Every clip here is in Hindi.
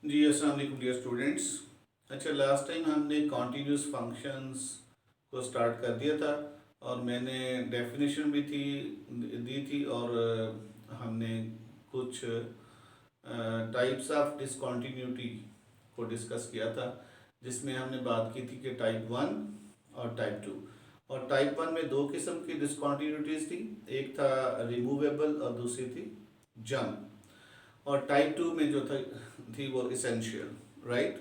जी अस्सलाम वालेकुम डियर स्टूडेंट्स। अच्छा, लास्ट टाइम हमने कॉन्टीन्यूस फंक्शंस को स्टार्ट कर दिया था और मैंने डेफिनेशन भी दी थी और हमने कुछ टाइप्स ऑफ डिसकॉन्टीन्यूटी को डिस्कस किया था, जिसमें हमने बात की थी कि टाइप वन और टाइप टू। और टाइप वन में दो किस्म की डिसकॉन्टीन्यूटीज थी, एक था रिमूवेबल और दूसरी थी जंप। और टाइप टू में जो थी वो इसेंशियल, राइट।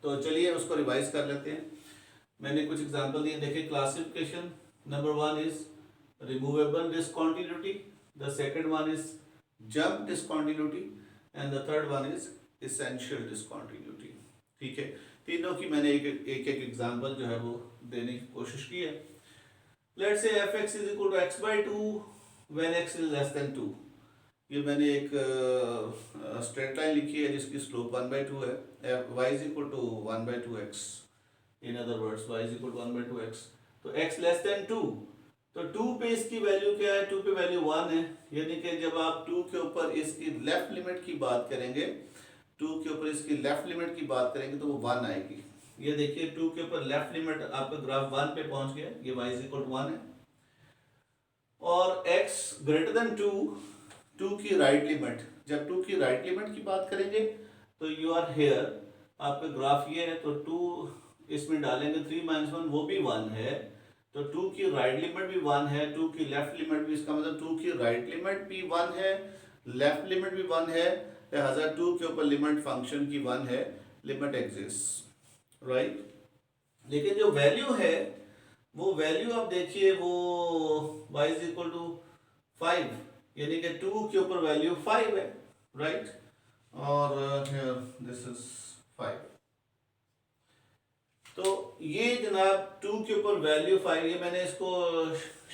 तो चलिए उसको रिवाइज कर लेते हैं। मैंने कुछ एग्जांपल दिए, देखिए classification. Number one is removable discontinuity, the second one is jump discontinuity and the third one is essential discontinuity. ठीक है, तीनों की मैंने एक एक एग्जांपल जो है वो देने की कोशिश की है। Let's say f x is equal to x by two when x is less than two. ये मैंने एक स्ट्रेट लाइन लिखी है जिसकी स्लोप 1/2 है। Y is equal to 1/2x। In other words y is equal to 1/2x। तो x लेस देन 2, तो 2 पे इसकी वैल्यू क्या है? 2 पे वैल्यू 1 है। यानी कि जब आप 2 के ऊपर इसकी लेफ्ट लिमिट की बात करेंगे, 2 के ऊपर इसकी लेफ्ट लिमिट की बात करेंगे तो वो 1 आएगी। ये देखिए 2 के ऊपर लेफ्ट लिमिट आपका ग्राफ 1 पे पहुंच गया, ये y इज इक्वल टू 1 है। और x ग्रेटर देन 2, 2 की राइट लिमिट, जब 2 की राइट लिमिट की बात करेंगे तो यू आर हेयर, आपका ग्राफ ये है, तो 2 इसमें डालेंगे, 3 माइनस 1 वो भी 1 है। तो 2 की राइट लिमिट भी 1 है, 2 की लेफ्ट लिमिट भी, इसका मतलब 2 की राइट लिमिट भी 1 है, लेफ्ट लिमिट भी 1 है, लिहाजा 2 के ऊपर लिमिट फंक्शन की 1 है, लिमिट एग्जिस्ट, राइट। लेकिन जो वैल्यू है वो वैल्यू आप देखिए, वो y इज इक्वल टू 5, यानी कि 2 के ऊपर वैल्यू 5 है, राइट। और दिस इज 5। तो ये जनाब 2 के ऊपर वैल्यू 5, ये मैंने इसको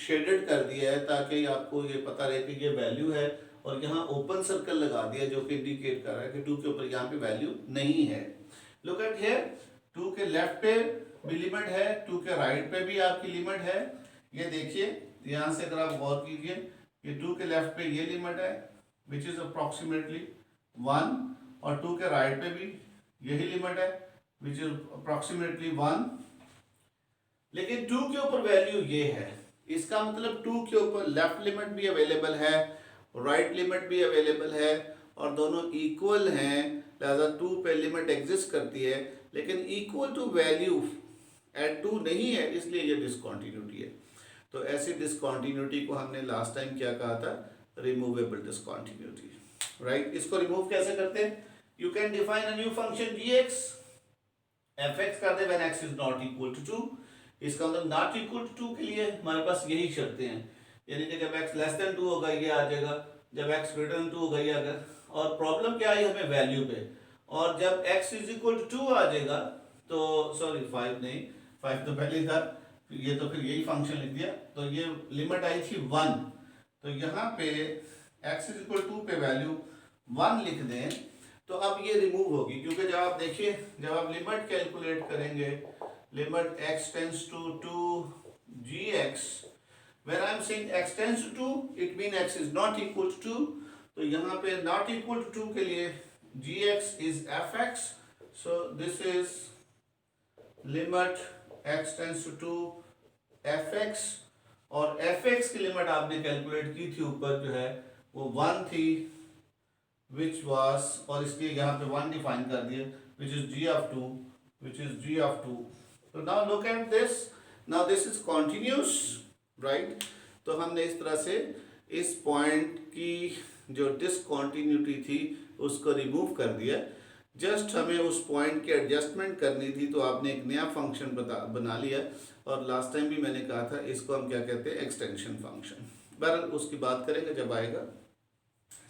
शेडेड कर दिया है ताकि आपको ये पता रहे कि ये वैल्यू है, और यहाँ ओपन सर्कल लगा दिया जो कि इंडिकेट कर रहा है कि 2 के ऊपर यहाँ पे वैल्यू नहीं है। लुक एट हियर, 2 के लेफ्ट पे भी लिमिट है, 2 के राइट पे भी आपकी लिमिट है। ये देखिए यहाँ से अगर आप गौर कीजिए, ये 2 के लेफ्ट पे ये लिमिट है विच इज अप्रॉक्सीमेटली 1, और 2 के राइट पे भी यही लिमिट है विच इज अप्रॉक्सीमेटली 1। लेकिन 2 के ऊपर वैल्यू ये है, इसका मतलब 2 के ऊपर लेफ्ट लिमिट भी अवेलेबल है, राइट लिमिट भी अवेलेबल है, और दोनों इक्वल हैं, लिहाजा 2 पे लिमिट एग्जिस्ट करती है, लेकिन इक्वल टू वैल्यू एट 2 नहीं है, इसलिए ये डिसकॉन्टिन्यूटी है। तो ऐसी डिसकॉन्टिन्यूटी को हमने लास्ट टाइम क्या कहा था? Removable discontinuity, right. इसको रिमूव कैसे करते हैं? You can define a new function gx, fx कर दे when x is not equal to 2। इसका मतलब नॉट इक्वल टू 2 के लिए हमारे पास यही शर्तें हैं, यानी कि जब x लेस देन 2 होगा ये आ जाएगा, जब x ग्रेटर देन 2 होगा ये आ जाएगा। और प्रॉब्लम क्या आई हमें? वैल्यू पे। और जब x इज इक्वल टू 2 आ जाएगा, तो सॉरी 5 नहीं, 5 तो पहले था, ये तो फिर यही फंक्शन लिख दिया, तो ये लिमिट आई थी 1। तो यहाँ पे x इज इक्वल टू पे वैल्यू 1 लिख दें, तो अब ये रिमूव होगी, क्योंकि जब आप देखिए, जब आप लिमिट कैलकुलेट करेंगे, limit x tends to 2 gx, when I am saying x tends to 2, it means x is not equal to 2। तो यहाँ पे not equal to 2 के लिए gx is fx, so this is limit x tends to 2 fx, और fx की लिमिट आपने कैलकुलेट की थी ऊपर जो है वो 1 थी, which was, और इसलिए यहाँ पे 1 डिफाइन कर दिया, which is g of 2, which is g of 2। So now look at this, now this is continuous, right। तो हमने इस तरह से इस पॉइंट की जो डिसकॉन्टिन्यूटी थी उसको रिमूव कर दिया। जस्ट हमें उस पॉइंट की एडजस्टमेंट करनी थी, तो आपने एक नया फंक्शन बना लिया, और लास्ट टाइम भी मैंने कहा था इसको हम क्या कहते हैं? Extension function. बहरहाल उसकी बात करेंगे जब आएगा।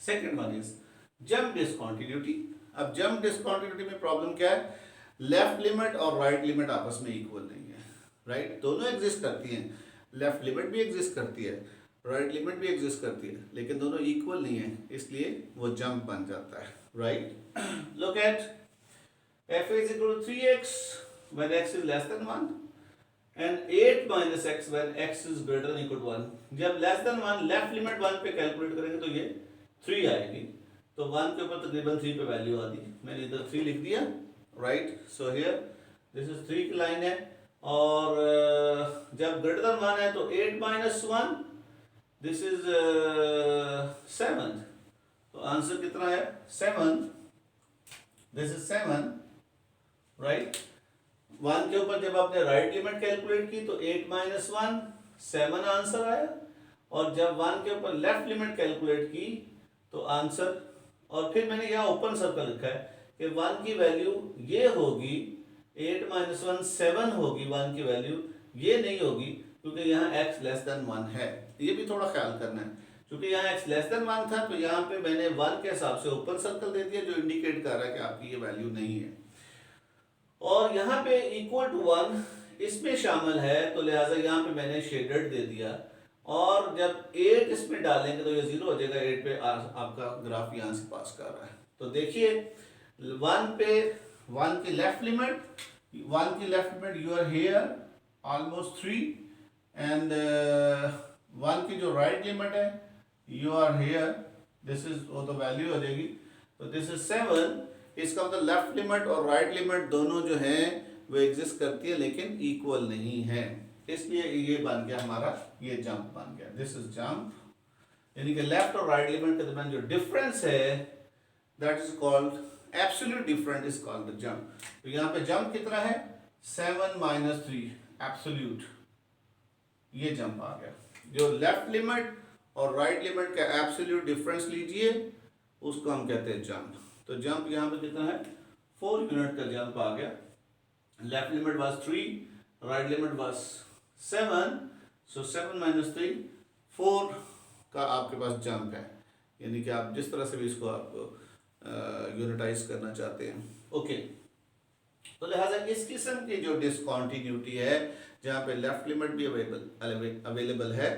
Second one is jump discontinuity. अब जंप डिसकॉन्टिन्यूटी में प्रॉब्लम क्या है? लेफ्ट लिमिट और राइट लिमिट आपस में इक्वल नहीं है, राइट। दोनों एग्जिस्ट करती हैं, लेफ्ट लिमिट भी एग्जिस्ट करती है, राइट लिमिट भी एग्जिस्ट करती है, लेकिन दोनों इक्वल नहीं है, इसलिए वो जंप बन जाता है, right. Look at f is equal to 3x when x is less than 1 and 8 minus x when x is greater than equal to 1। जब लेस देन 1 लेफ्ट लिमिट 1 पे कैलकुलेट करेंगे तो ये 3 आएगी, तो 1 के ऊपर तकरीबन 3 पे वैल्यू आ दी, मैंने इधर 3 लिख दिया, right. So here this is 3 की लाइन है। और जब ग्रेटर देन 1 है तो 8 माइनस 1, दिस इज 7। तो आंसर कितना है 7, दिस इज 7, राइट। 1 के ऊपर जब आपने राइट लिमिट कैलकुलेट की तो 8 माइनस 1 7 आंसर आया, और जब 1 के ऊपर लेफ्ट लिमिट कैलकुलेट की तो आंसर, और फिर मैंने यहाँ ओपन सर्कल लिखा है कि 1 की वैल्यू ये होगी, 8 माइनस 1 7 होगी 1 की वैल्यू, ये नहीं होगी क्योंकि यहाँ x लेस देन 1 है। ये भी थोड़ा ख्याल करना है, क्योंकि यहाँ x लेस देन 1 था तो यहाँ पे मैंने 1 के हिसाब से ओपन सर्कल दे दिया जो इंडिकेट कर रहा है कि आपकी ये वैल्यू नहीं है। और यहाँ पे इक्वल टू 1 इसमें शामिल है, तो लिहाजा यहाँ पे मैंने शेडेड दे दिया। और जब 8 इसमें डालेंगे तो ये 0 हो जाएगा, 8 पे आपका ग्राफ यहाँ से पास कर रहा है। तो देखिए 1 पे 1 की लेफ्ट लिमिट, 1 की left limit you are here almost 3, and 1 की जो राइट लिमिट है you are here, this is वो तो वैल्यू हो जाएगी, तो दिस इज 7। इसका मतलब लेफ्ट लिमिट और राइट लिमिट दोनों जो हैं वो एग्जिस्ट करती है लेकिन इक्वल नहीं है, इसलिए ये बन गया हमारा, ये जंप बन गया, दिस इज जंप। यानी कि लेफ्ट और राइट लिमिट के दरमियान जो डिफरेंस है that is called absolute difference, is called the jump. तो यहाँ पे जंप कितना है 7 माइनस 3 एब्सोल्यूट, ये जंप आ गया। जो लेफ्ट लिमिट और राइट लिमिट का एब्सोल्यूट डिफरेंस लीजिए उसको हम कहते हैं जंप। तो जंप यहाँ पे कितना है 4 यूनिट का जंप आ गया। Left limit was 3, right limit was 7, so 7 minus 3 4 का आपके पास जंप है। यानी कि आप जिस तरह से भी इसको आप यूनिटाइज करना चाहते हैं, ओके। तो लिहाजा इस किस्म की जो डिसकॉन्टिन्यूटी है जहाँ पे लेफ्ट लिमिट भी अवेलेबल है,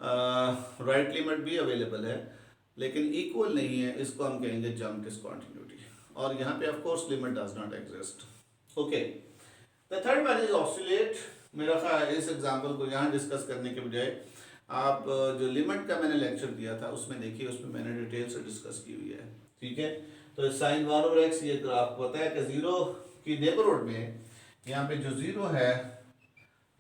राइट लिमिट भी अवेलेबल है लेकिन इक्वल नहीं है, इसको हम कहेंगे जंप डिसकॉन्टिन्यूटी। और यहाँ पे of course limit does not exist, okay. The third one is oscillate. मेरा ख्याल इस एग्जांपल को यहाँ डिस्कस करने के बजाय आप जो लिमिट का मैंने लेक्चर दिया था उसमें देखिए, उसमें मैंने डिटेल से डिस्कस की हुई है, ठीक है। तो साइन 1 और x, ये तो आपको पता है कि 0 की नेबरहुड में, यहाँ पे जो 0 है,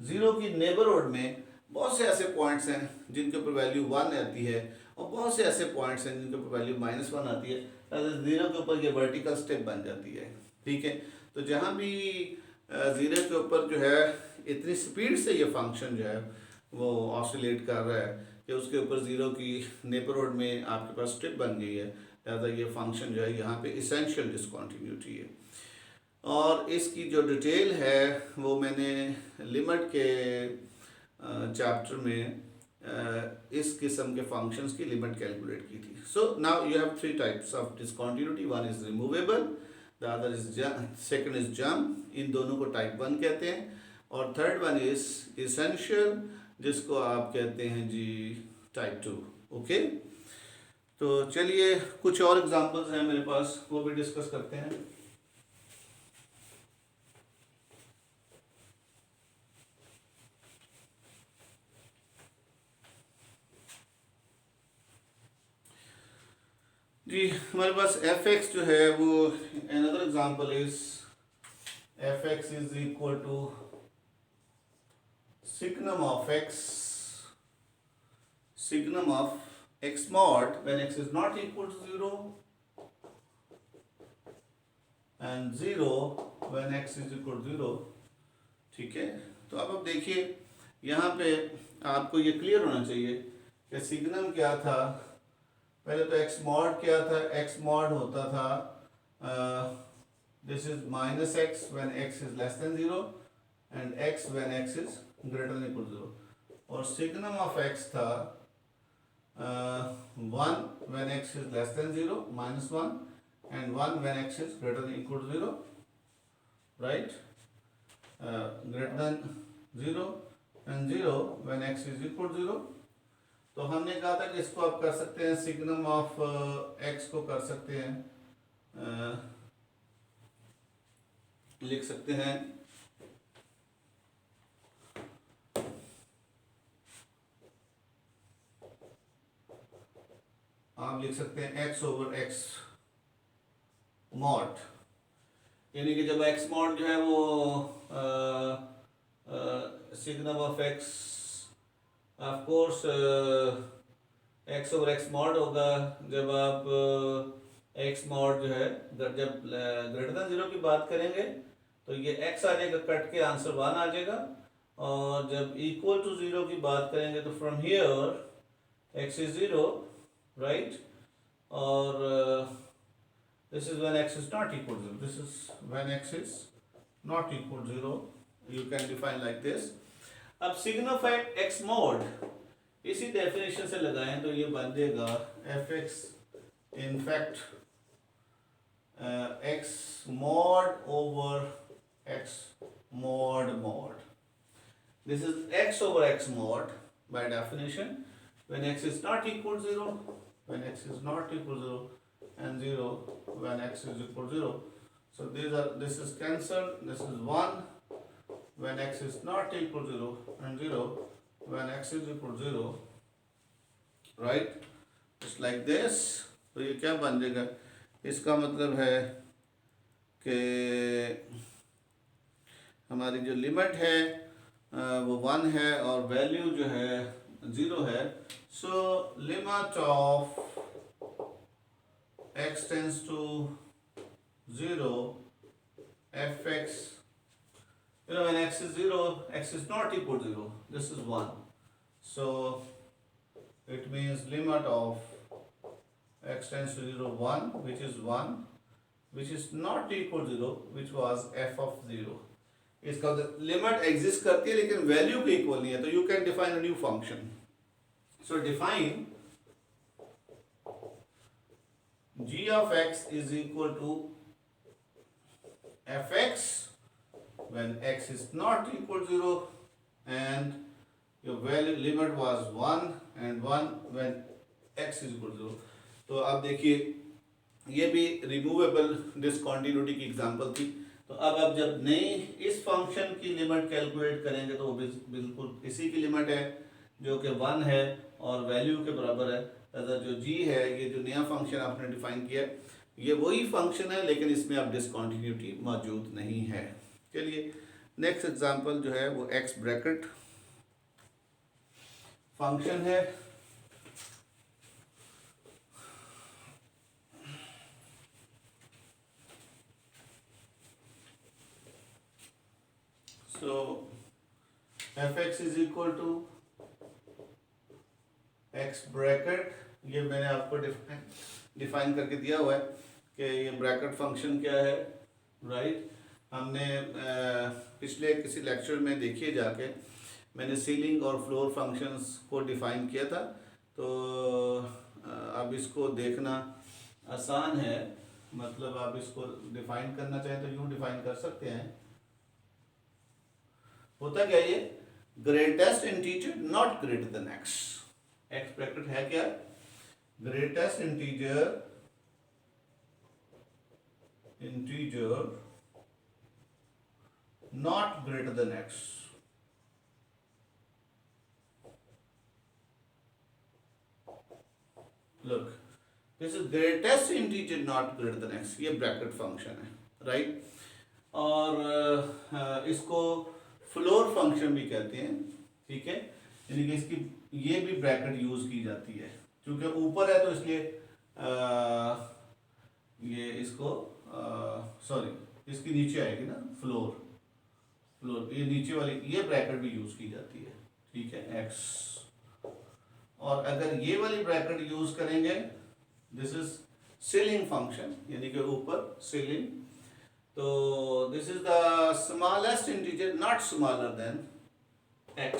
0 की नेबरहुड में बहुत से ऐसे पॉइंट्स हैं जिनके ऊपर वैल्यू 1 आती है और बहुत से ऐसे पॉइंट्स हैं जिनके ऊपर वैल्यू -1 आती है। 0 के ऊपर ये वर्टिकल स्टेप बन जाती है, ठीक है। तो जहाँ भी 0 के ऊपर जो है इतनी स्पीड से ये फंक्शन जो है वो ऑसिलेट कर रहा है कि उसके ऊपर 0 की नेबरहुड में आपके पास स्ट्रिप बन गई है, लिहाजा ये फंक्शन जो है यहाँ पे इसेंशियल डिसकॉन्टिन्यूटी है। और इसकी जो डिटेल है वो मैंने लिमिट के चैप्टर में इस किस्म के फंक्शंस की लिमिट कैलकुलेट की थी। So now you have 3 types of discontinuity, one is removable, the other is second is jump, इन दोनों को टाइप 1 कहते हैं। और थर्ड वन इज इसेंशियल, जिसको आप कहते हैं जी टाइप 2, ओके। तो चलिए कुछ और एग्जांपल्स हैं मेरे पास, वो भी डिस्कस करते हैं। जी हमारे पास f(x) जो है वो, another example is f(x) is equal to signum of x, signum of x mod when x is not equal to 0 and 0 when x is equal to 0, ठीक है। तो अब आप देखिए यहाँ पे आपको ये क्लियर होना चाहिए कि सिग्नम क्या था। पहले तो x mod क्या था, x mod होता था this is -x when x is less than 0 and x when x is greater than equal to 0, और सिग्नम ऑफ x था 1 when x is less than 0 -1 and 1 when x is greater than equal to 0, right, greater than 0 and 0 when x is equal to 0। तो हमने कहा था कि इसको आप कर सकते हैं सिग्नम ऑफ x को कर सकते हैं, लिख सकते हैं आप लिख सकते हैं x ओवर x मॉड, यानी कि जब x मॉड जो है वो signum of x of course x over x mod होगा जब आप x मॉड जो है जब ग्रेटर देन 0 की बात करेंगे तो ये x आ जाएगा, कट के आंसर 1 आ जाएगा, और जब इक्वल टू 0 की बात करेंगे तो from here x is 0, right, और this is when x is not equal to 0. This is when x is not equal to 0. You can define like this. अब सिग्निफाइड x mod इसी डेफिनेशन से लगाएं तो ये बन जाएगा fx in fact x mod over x mod mod. This is x over x mod by definition when x is not equal to 0, when x is not equal to 0, and 0 when x is equal to 0. So this is cancelled, this is 1 when x is not equal to 0, and 0 when x is equal to 0, right, just like this. तो ये क्या बन जाएगा, इसका मतलब है कि हमारी जो लिमिट है वो 1 है और वैल्यू जो है 0 है. So limit of x tends to 0 fx, when x is 0, x is not equal to 0, this is 1, so it means limit of x tends to 0 1, which is 1, which is not equal to 0, which was f of 0. इसका लिमिट एग्जिस्ट करती है लेकिन वैल्यू के इक्वल नहीं है, तो you can define a new function. So define g of x is equal to fx when x is not equal to 0 and your value limit was 1 and 1 when x is equal to 0. तो अब देखिए ये भी रिमूवेबल डिसकंटिन्यूटी की एग्जांपल थी. तो अब जब नई इस फंक्शन की लिमिट कैलकुलेट करेंगे तो वो बिल्कुल इसी की लिमिट है जो कि 1 है और वैल्यू के बराबर है. जो g है, ये जो नया फंक्शन आपने डिफाइन किया ये वही फंक्शन है लेकिन इसमें अब डिसकंटिन्यूटी मौजूद नहीं है. चलिए नेक्स्ट एग्जांपल जो है वो x ब्रैकेट फंक्शन है. So fx is equal to x bracket, ये मैंने आपको डिफाइन करके दिया हुआ है कि ये ब्रैकेट फंक्शन क्या है, राइट. हमने पिछले किसी लेक्चर में देखिए जाके मैंने सीलिंग और फ्लोर फंक्शंस को डिफाइन किया था. तो अब इसको देखना आसान है, मतलब आप इसको डिफाइन करना चाहें तो यूँ डिफाइन कर सकते हैं. होता क्या ये, greatest integer not greater than x. x bracket है क्या, greatest integer not greater than x. Look, this is greatest integer not greater than x, ये ब्रैकेट फंक्शन है, राइट. और इसको फ्लोर फंक्शन भी कहते हैं, ठीक है. यानी कि इसकी ये भी ब्रैकेट यूज की जाती है, क्योंकि ऊपर है तो इसलिए ये इसको सॉरी इसकी नीचे आएगी ना, फ्लोर ये नीचे वाली ये ब्रैकेट भी यूज की जाती है, ठीक है, x. और अगर ये वाली ब्रैकेट यूज करेंगे, दिस इज सीलिंग फंक्शन, यानी कि ऊपर सीलिंग. तो this is the smallest integer not smaller than x,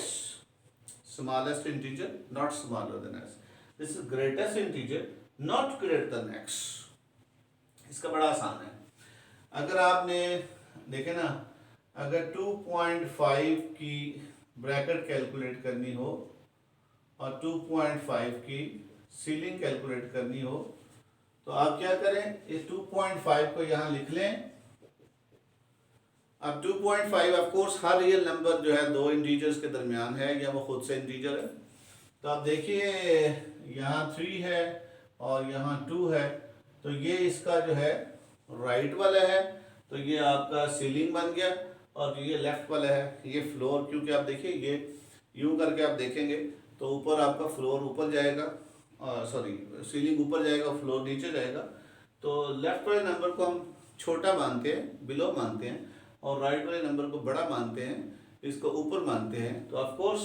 smallest integer not smaller than x. This is greatest integer not greater than x. इसका बड़ा आसान है. अगर आपने देखे ना, अगर 2.5 की ब्रैकेट कैलकुलेट करनी हो और 2.5 की सीलिंग कैलकुलेट करनी हो तो आप क्या करें, इस 2.5 को यहाँ लिख लें. अब 2.5 of course her real number जो है दो इंटीजर्स के दरमियान है या वो खुद से इंटीजर है. तो आप देखिए यहाँ 3 है और यहाँ 2 है, तो ये इसका जो है राइट वाला है, तो ये आपका सीलिंग बन गया, और ये लेफ्ट वाला है ये फ्लोर। क्योंकि आप देखिए ये यूं करके आप देखेंगे तो ऊपर आपका फ्लोर ऊपर जाएगा, सॉरी सीलिंग ऊपर जाएगा, फ्लोर नीचे जाएगा। तो लेफ्ट वाले नंबर को हम छोटा मानते हैं, बिलो मानते हैं, और राइट वाले नंबर को बड़ा मानते हैं, इसको ऊपर मानते हैं। तो of course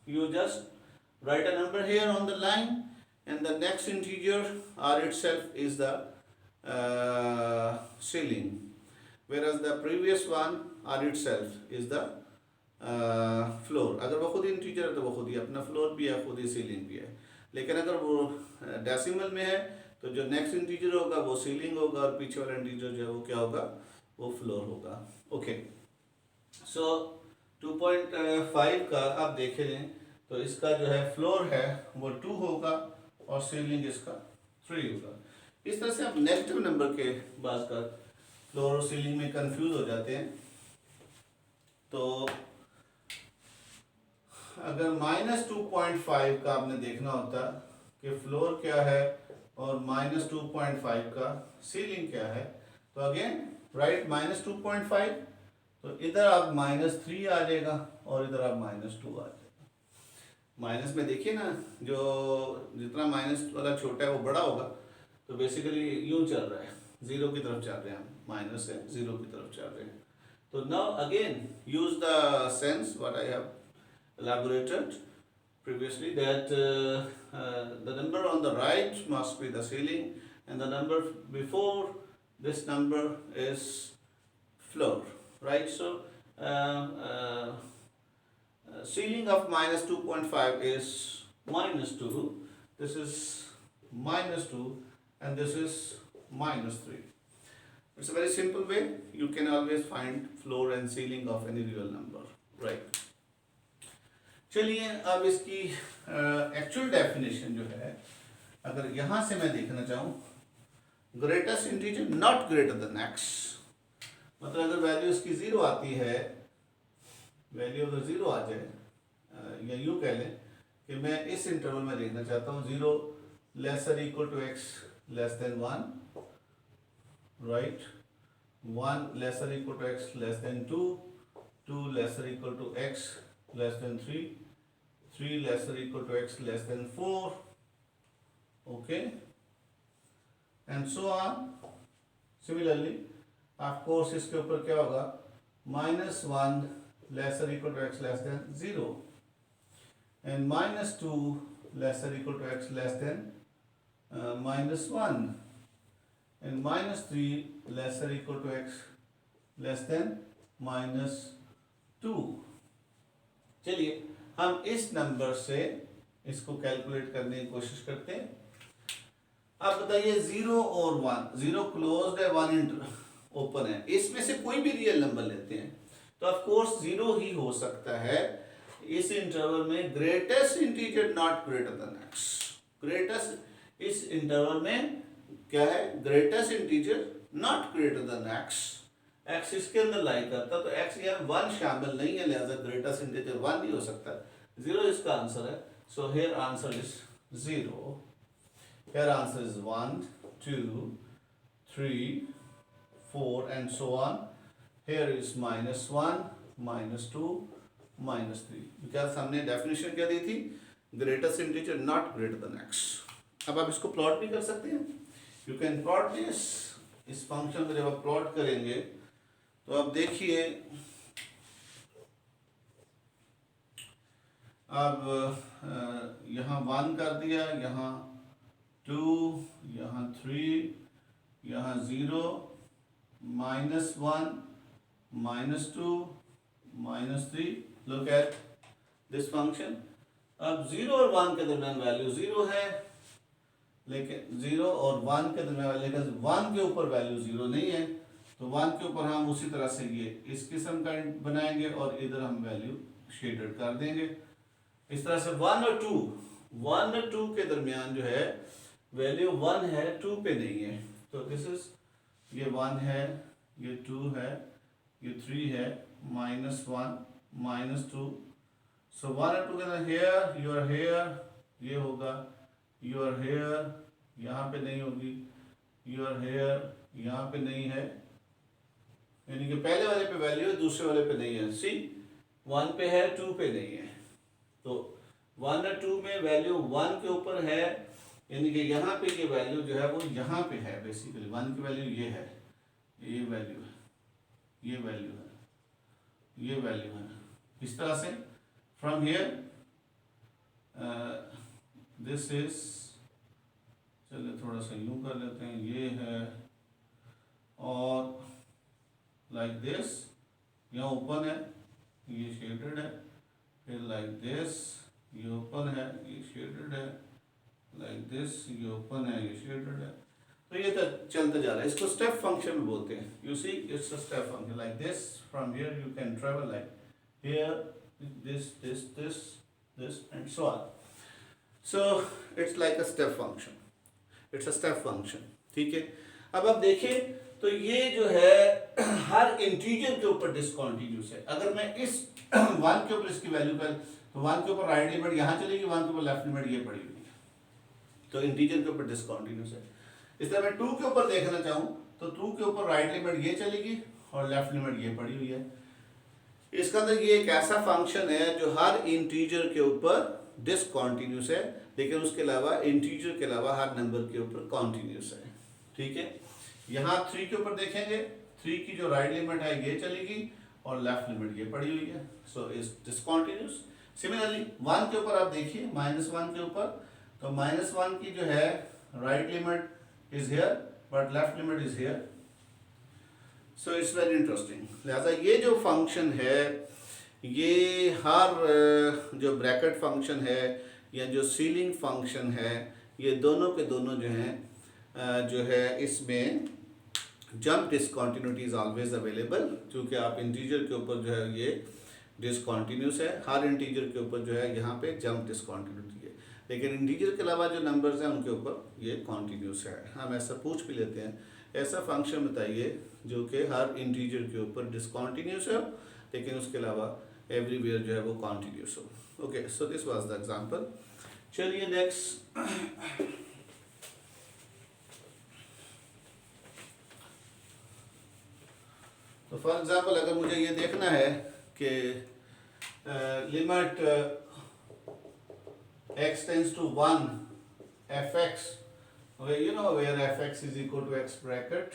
you just right a number here on the line, and the next integer r itself is the ceiling, whereas the previous one r itself is the floor। अगर वो खुद इंटीजर है तो वो खुद ही अपना फ्लोर भी है, खुद ही सीलिंग भी है। लेकिन अगर वो डेसिमल में है तो जो नेक्स्ट इंटीजर होगा वो सीलिंग होगा, और पीछे वाला इंटीजर जो है वो क्या होगा, वो फ्लोर होगा। ओके, सो 2.5 का आप देखें तो इसका जो है फ्लोर है वो 2 होगा, और सीलिंग इसका 3 होगा। इस तरह से आप नेगेटिव नंबर के बाद का फ्लोर और सीलिंग में कंफ्यूज हो जाते हैं। तो अगर -2.5 का आपने देखना होता कि फ्लोर क्या है और -2.5 का सीलिंग क्या है, तो अगेन राइट -2.5, तो इधर आप -3 आ जाएगा और इधर आप -2 आ जाएगा। माइनस में देखिए ना, जो जितना माइनस वाला छोटा है वो बड़ा होगा, तो बेसिकली यूं चल रहा है, जीरो की तरफ चल रहे हैं हम, माइनस से जीरो की तरफ चल रहे हैं। तो now again use the sense what I have elaborated previously, that the number on the right must be the ceiling, and the number before this number is floor, right? So ceiling of -2.5 is -2, this is -2, and this is -3. It's a very simple way, you can always find floor and ceiling of any real number, right? चलिए अब इसकी एक्चुअल डेफिनेशन जो है, अगर यहाँ से मैं देखना चाहूँ, greatest integer not greater than x, मतलब अगर वैल्यू इसकी 0 आती है, वैल्यू अगर 0 आ जाए, या यूँ कह लें कि मैं इस इंटरवल में देखना चाहता हूँ 0 lesser equal to x less than 1, right, 1 lesser equal to x less than 2, 2 lesser equal to x less than 3, 3 lesser equal to x less than 4, okay, and so on. Similarly, of course इसके ऊपर क्या होगा, -1 lesser equal to x less than 0, and -2 lesser equal to x less than -1, and -3 lesser equal to x less than -2। चलिए हम इस नंबर से इसको कैलकुलेट करने की कोशिश करते हैं। आप बताइए 0 और 1, 0 क्लोज्ड है, 1 ओपन है, इसमें से कोई भी रियल नंबर लेते हैं तो ऑफ कोर्स 0 ही हो सकता है इस इंटरवल में। Greatest integer not greater than x, greatest इस इंटरवल में क्या है, greatest integer not greater than x, x इसके अंदर लाई करता, तो x यहाँ 1 शामिल नहीं है, लिहाजा ग्रेटेस्ट इंटीजर 1 नहीं हो सकता, 0 इसका आंसर है। So here answer is 0, here answer is 1 2 3 4 and so on. Here is -1 -2 -3, because हमने डेफिनेशन क्या दी थी, greatest integer not greater than x। अब आप इसको प्लॉट भी कर सकते हैं, यू कैन प्लॉट दिस, इस फंक्शन को जब आप प्लॉट करेंगे तो अब देखिए, अब यहाँ 1 कर दिया, यहाँ 2, यहाँ 3, यहाँ 0, -1 -2 -3, लुक एट दिस फंक्शन। अब 0 और 1 के दरमियान वैल्यू 0 है, लेकिन 0 और 1 के दरमियान, लेकिन 1 के ऊपर वैल्यू 0 नहीं है, तो 1 के ऊपर हम उसी तरह से ये इस किस्म का बनाएंगे और इधर हम वैल्यू शेडेड कर देंगे इस तरह से। 1 और 2 के दरमियान जो है वैल्यू 1 है, 2 पे नहीं है, तो दिस इज, ये 1 है, ये 2 है, ये 3 है, -1 -2, सो 1 और 2 के अंदर हेयर, यू आर हेयर, ये होगा, यू आर हेयर, यहाँ पे नहीं होगी, योर हेयर यहाँ पे नहीं है, यानी कि पहले वाले पे वैल्यू है, दूसरे वाले पे नहीं है। सी 1 पे है, 2 पे नहीं है। तो 1 और 2 में वैल्यू 1 के ऊपर है, यानी कि यहाँ पे ये वैल्यू जो है वो यहाँ पे है। बेसिकली 1 की वैल्यू ये है, ये वैल्यू है, ये वैल्यू है, ये वैल्यू है। इस तरह से फ्रॉम हियर दिस इज, चलिए थोड़ा सा यूँ कर लेते हैं, ये है और लाइक दिस, यहाँ ओपन है, ये शेडेड है, फिर लाइक दिस ये ओपन है, ये शेडेड है, लाइक दिस ये ओपन है, ये शेडेड है। तो ये तो चलते जा रहा है, इसको स्टेप फंक्शन में बोलते हैं। You see it's a step function like this, from here you can travel like here, this this this this and so on. So it's like a step function, it's a step function, ठीक है। अब आप देखें तो ये जो है हर इंटीजर के ऊपर डिसकंटिन्यूस है। अगर मैं इस 1 के ऊपर इसकी वैल्यू कर, तो 1 के ऊपर राइट लिमिट यहाँ चलेगी, 1 के ऊपर लेफ्ट लिमिट ये पड़ी हुई है, तो इंटीजर के ऊपर डिसकंटिन्यूस है। इस तरह मैं 2 के ऊपर देखना चाहूँ तो 2 के ऊपर राइट लिमिट ये चलेगी और लेफ्ट लिमिट ये पड़ी हुई है। इसका अंदर ये एक ऐसा फंक्शन है जो हर इंटीजर के ऊपर डिसकंटिन्यूस है, लेकिन उसके अलावा इंटीजर के अलावा हर नंबर के ऊपर कॉन्टिन्यूस है, ठीक है। यहाँ 3 के ऊपर देखेंगे, 3 की जो राइट लिमिट है ये चलेगी और लेफ्ट लिमिट ये पड़ी हुई है, सो इज डिसकंटिन्यूस। सिमिलरली 1 के ऊपर आप देखिए, -1 के ऊपर, तो -1 की जो है right limit is here but left limit is here, so it's very interesting. लिहाजा ये जो फंक्शन है, ये हर जो ब्रैकेट फंक्शन है या जो सीलिंग फंक्शन है, ये दोनों के दोनों जो है इसमें jump discontinuity is always available, क्योंकि आप इंटीजर के ऊपर जो है ये डिसकंटिन्यूस है, हर इंटीजर के ऊपर जो है यहाँ पे जंप डिसकंटिन्यूटी है, लेकिन इंटीजर के अलावा जो नंबर्स हैं उनके ऊपर ये कॉन्टिन्यूस है। हम ऐसा पूछ भी लेते हैं, ऐसा फंक्शन बताइए जो कि हर इंटीजर के ऊपर डिसकंटिन्यूस हो, लेकिन उसके अलावा एवरीवेयर जो है वो कॉन्टिन्यूस हो। Okay, so this was the example. चलिए नेक्स्ट, तो फॉर एग्जांपल अगर मुझे ये देखना है कि limit x tends to 1 fx, you know where fx is equal to x bracket,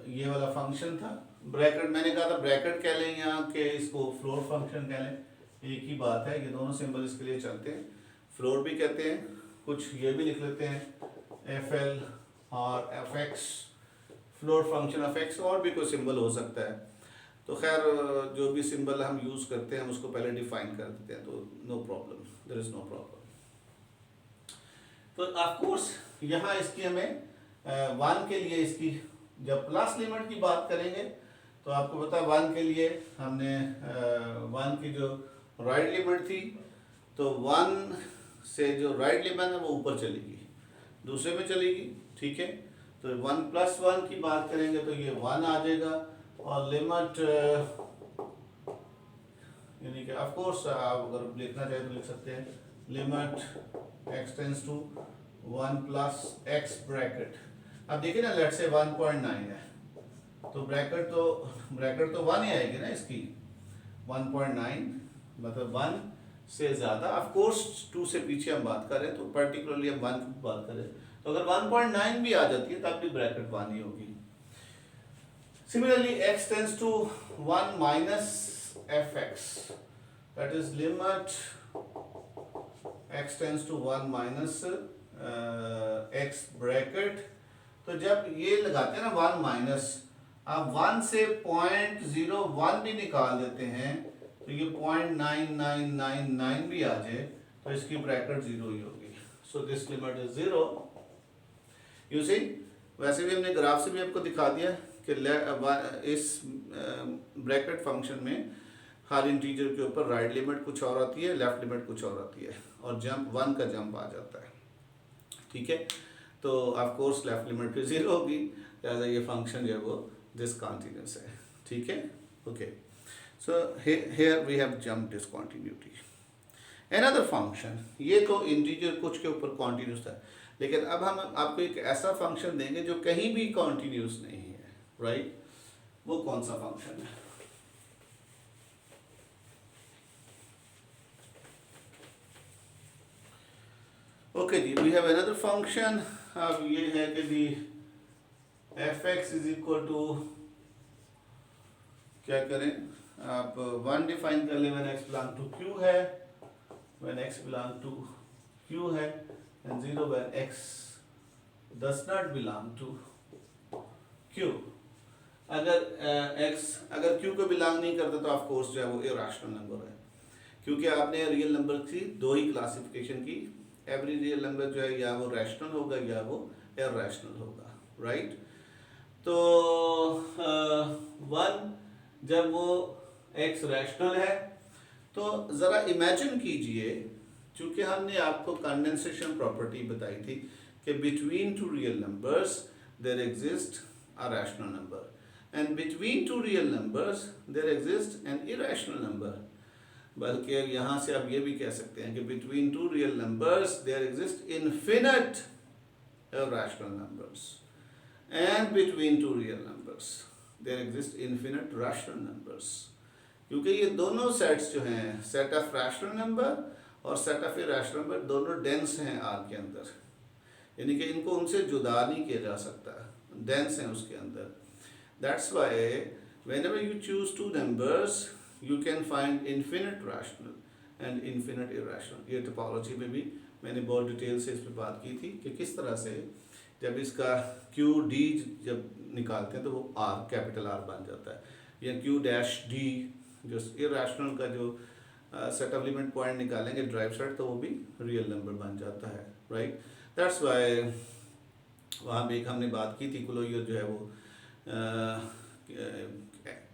ये वाला फंक्शन था। ब्रैकेट मैंने कहा था ब्रैकेट कह लें या कि इसको फ्लोर फंक्शन कह लें, एक ही बात है, ये दोनों सिंबल इसके लिए चलते हैं। फ्लोर भी कहते हैं, कुछ ये भी लिख लेते हैं fl और fx, floor function of x, और भी कोई सिंबल हो सकता है। तो खैर जो भी सिंबल हम यूज़ करते हैं हम उसको पहले डिफाइन कर देते हैं, तो no problem, there is no problem. तो ऑफ कोर्स यहाँ इसकी हमें 1 के लिए इसकी जब प्लस लिमिट की बात करेंगे तो आपको पता है 1 के लिए हमने 1 की जो राइट लिमिट थी, तो 1 से जो राइट लिमिट है वो ऊपर चलेगी, दूसरे में चलेगी, ठीक है। तो 1 + 1 की बात करेंगे तो ये 1 आ जाएगा, और लिमिट यानी कि ऑफ कोर्स आप अगर लिखना चाहें तो लिख सकते हैं limit x tends to 1 + x bracket. अब देखिए ना, लेट्स से 1.9 है, तो ब्रैकेट तो 1 ही आएगी ना इसकी, 1.9 मतलब 1 से ज़्यादा। ऑफ कोर्स 2 से पीछे हम बात करें तो पर्टिकुलरली हम 1 की बात करें, तो अगर 1.9 भी आ जाती है तब भी ब्रैकेट 1 ही होगी। Similarly x tends to 1 - fx, that is limit x tends to 1 - x bracket. तो जब ये लगाते हैं ना 1 - आप 1 से 0.01 भी निकाल देते हैं तो ये 0.9999 भी आ जाए तो इसकी ब्रैकेट 0 ही होगी, so this limit is 0। You see, वैसे भी हमने ग्राफ से भी आपको दिखा दिया कि इस ब्रैकेट फंक्शन में हर इंटीजर के ऊपर राइट लिमिट कुछ और आती है, लेफ्ट लिमिट कुछ और आती है, और जंप 1 का जंप आ जाता है, ठीक है। तो ऑफ कोर्स लेफ्ट लिमिट भी 0 होगी, लिहाजा ये फंक्शन जो है वो डिसकंटिन्यूअस है, ठीक है। Okay, so here we have jump discontinuity. Another function, ये तो इंटीजर कुछ के ऊपर कॉन्टिन्यूस था, लेकिन अब हम आपको एक ऐसा फंक्शन देंगे जो कहीं भी कॉन्टिन्यूस नहीं है, राइट? वो कौन सा फंक्शन है? Okay G, we have another function. अब ये है कि G F x is equal to, क्या करें, आप वन डिफाइन कर लें, when X belong to Q है, when X belong to Q है, and zero when X does not belong to Q. अगर एक्स अगर क्यू को बिलोंग नहीं करता तो ऑफ कोर्स जो है वो इरेशनल नंबर है, क्योंकि आपने रियल नंबर की दो ही क्लासिफिकेशन की। एवरी रियल नंबर जो है या वो रैशनल होगा या वो इरेशनल होगा, राइट? तो वन, जब वो एक्स रैशनल है तो ज़रा इमेजिन कीजिए, चूँकि हमने आपको कंडेंसेशन प्रॉपर्टी बताई थी कि between two real numbers there exist a rational number, and between two real numbers there exist an irrational number. बल्कि यहाँ से आप ये भी कह सकते हैं कि between two real numbers there exist infinite irrational numbers, and between two real numbers there exist infinite rational numbers। क्योंकि ये दोनों सेट्स जो हैं, सेट ऑफ रैशनल नंबर और सेट ऑफ इरेशनल नंबर, दोनों डेंस हैं आर के अंदर, यानी कि इनको उनसे जुदा नहीं किया जा सकता, डेंस हैं उसके अंदर। That's why whenever you choose two numbers you can find infinite rational and infinite irrational। ये टोपोलॉजी में भी मैंने बहुत डिटेल से इस पर बात की थी कि किस तरह से जब इसका क्यू डी जब निकालते हैं तो वो आर, कैपिटल आर बन जाता है, या क्यू डैश डी जो इरेशनल का जो सेट ऑफ लिमिट पॉइंट निकालेंगे ड्राइव सेट, तो वो भी रियल नंबर बन जाता है, राइट? दैट्स वाई वहाँ भी एक हमने बात की थी, क्लोजर जो है वो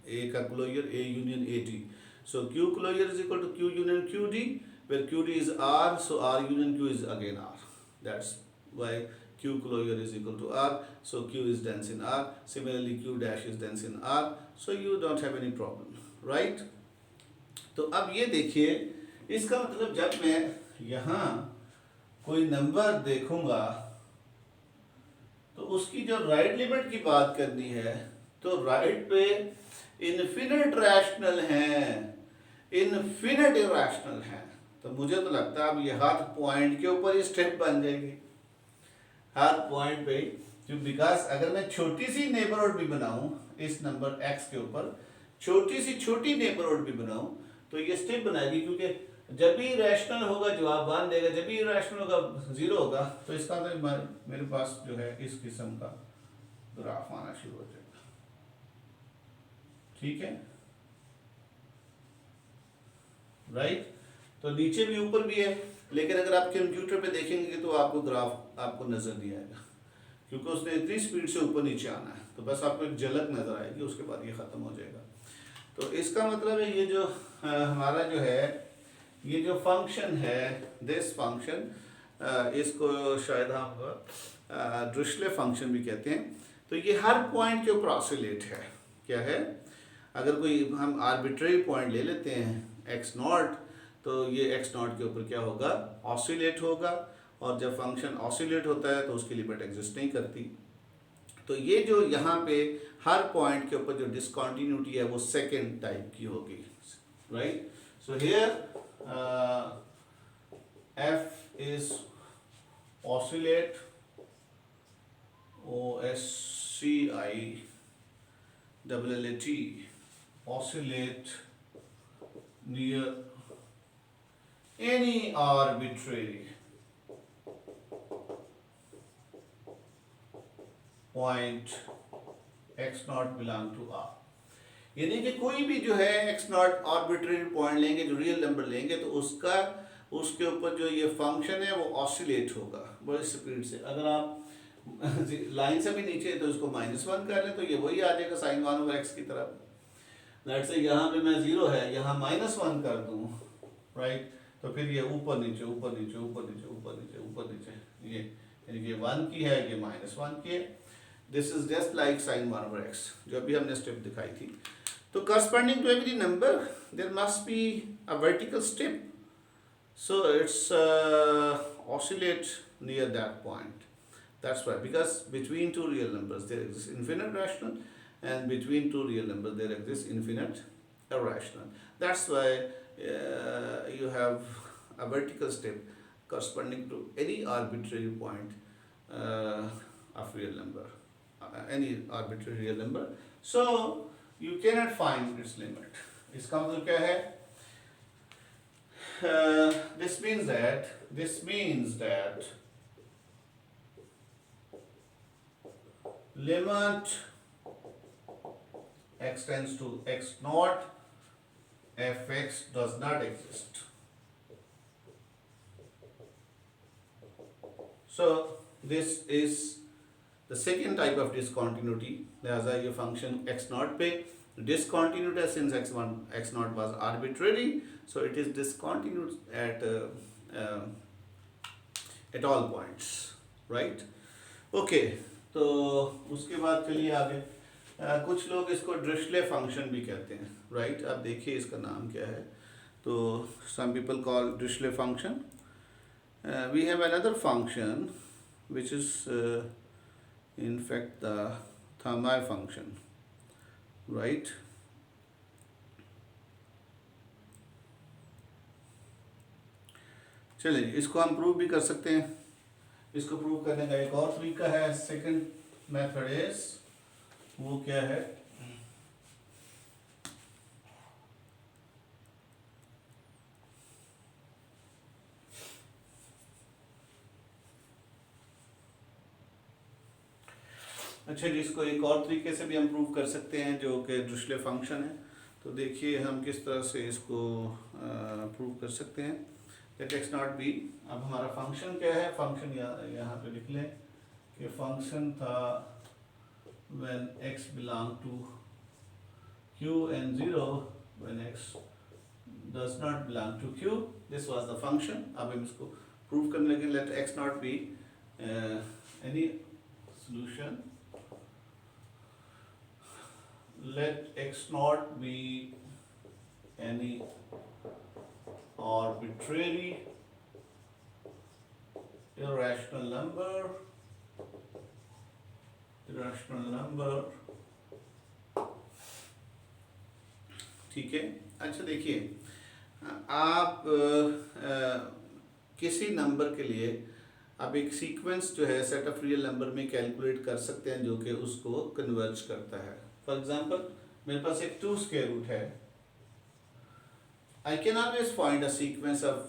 ए का closure A union A D, so Q closure is equal to Q union Q D, where QD is R, so R union Q is again R. That's why Q closure is equal to R, so Q is dense in R. Similarly, Q dash is dense in R, so you don't have any problem, right? तो अब ये देखिए, इसका मतलब जब मैं यहाँ कोई नंबर देखूंगा तो उसकी जो राइट लिमिट की बात करनी है, तो राइट पे इन्फिनिट रैशनल हैं, इन्फिनिट इरेशनल हैं। तो मुझे तो लगता है अब ये हर पॉइंट के ऊपर ही स्टेप बन जाएगी, हर पॉइंट पे, क्यों? बिकॉज अगर मैं छोटी सी नेबरहुड भी बनाऊं इस नंबर x के ऊपर, छोटी नेबरहुड भी बनाऊं, तो ये स्टेप बनाएगी, क्योंकि जब भी रैशनल होगा जवाब 1 देगा, जब भी इरेशनल होगा 0 होगा, तो इसका मतलब मेरे पास जो है इस किस्म का ग्राफ आना शुरू हो जाएगा, ठीक है, राइट? तो नीचे भी ऊपर भी है, लेकिन अगर आप कंप्यूटर पे देखेंगे तो आपको ग्राफ आपको नजर नहीं आएगा, क्योंकि उसने इतनी स्पीड से ऊपर नीचे आना है, तो बस आपको एक झलक नजर आएगी, उसके बाद ये खत्म हो जाएगा। तो इसका मतलब है ये जो हमारा जो है ये जो फंक्शन है, दिस फंक्शन, इसको शायद हम ड्रिशले फंक्शन भी कहते हैं, तो ये हर पॉइंट के ऊपर ऑसिलेट है। क्या है? अगर कोई हम आर्बिट्रेरी पॉइंट ले लेते हैं एक्स नॉट, तो ये एक्स नॉट के ऊपर क्या होगा? ऑसिलेट होगा, और जब फंक्शन ऑसिलेट होता है तो उसकी लिमिट एग्जिस्ट नहीं करती। तो ये जो यहाँ पे हर पॉइंट के ऊपर जो डिसकंटिन्यूटी है वो सेकेंड टाइप की होगी, right? So here F is oscillate, OSCILLAT, oscillate near any arbitrary point x naught belong to R। यानी कि कोई भी जो है x naught आर्बिट्रेरी पॉइंट लेंगे, जो रियल नंबर लेंगे, तो उसके ऊपर जो ये फंक्शन है वो ऑसिलेट होगा बड़ी स्पीड से। अगर आप लाइन से भी नीचे तो इसको -1 कर लें तो ये वही आ जाएगा sin 1 over x की तरफ। लेट्स से यहाँ पे मैं 0 है, यहाँ -1 कर दूँ, राइट? तो फिर ये ऊपर नीचे ऊपर नीचे ऊपर नीचे ऊपर नीचे ऊपर नीचे, ये यानी कि 1 की है, ये -1 की है। This is just like sin 1 over x, जो अभी हमने स्टेप दिखाई थी। तो corresponding to every number there must be a vertical step, so it's oscillate near that point. That's why, because between two real numbers there exists infinite rational, and between two real numbers there exists infinite irrational. That's why you have a vertical step corresponding to any arbitrary point of real number, any arbitrary real number. So you cannot find its limit. इसका मतलब क्या है? This means that limit x tends to x naught fx does not exist. So this is the second type of discontinuity. लिहाजा ये function x naught पे discontinued है, since x naught was arbitrary, so it is discontinued at all points, right? Okay, तो उसके बाद चलिए आगे. कुछ लोग इसको ड्रिशले फंक्शन भी कहते हैं, राइट? आप देखिए इसका नाम क्या है. तो some people call Dirichlet function. We have another function which is in fact the Thamai function, right? चलिए इसको हम प्रूव भी कर सकते हैं. इसको प्रूव करने का एक और तरीका है. सेकंड मेथड इज, वो क्या है? अच्छा जी, इसको एक और तरीके से भी हम प्रूव कर सकते हैं जो कि ड्रिशले फंक्शन है. तो देखिए हम किस तरह से इसको प्रूव कर सकते हैं. लेट एक्स नॉट बी, अब हमारा फंक्शन क्या है? फंक्शन यहाँ पे लिख लें कि फंक्शन था when x belong to q and 0 when x does not belong to q. This was the function. अब हम इसको प्रूव करने लगे. let x not be any solution. Let x not be any arbitrary irrational number. ठीक है. अच्छा देखिए, आप किसी नंबर के लिए आप एक सीक्वेंस जो है सेट ऑफ रियल नंबर में कैलकुलेट कर सकते हैं जो कि उसको कन्वर्ज करता है. फॉर एग्जांपल, मेरे पास एक 2 स्क्वायर रूट है. I can always find a sequence of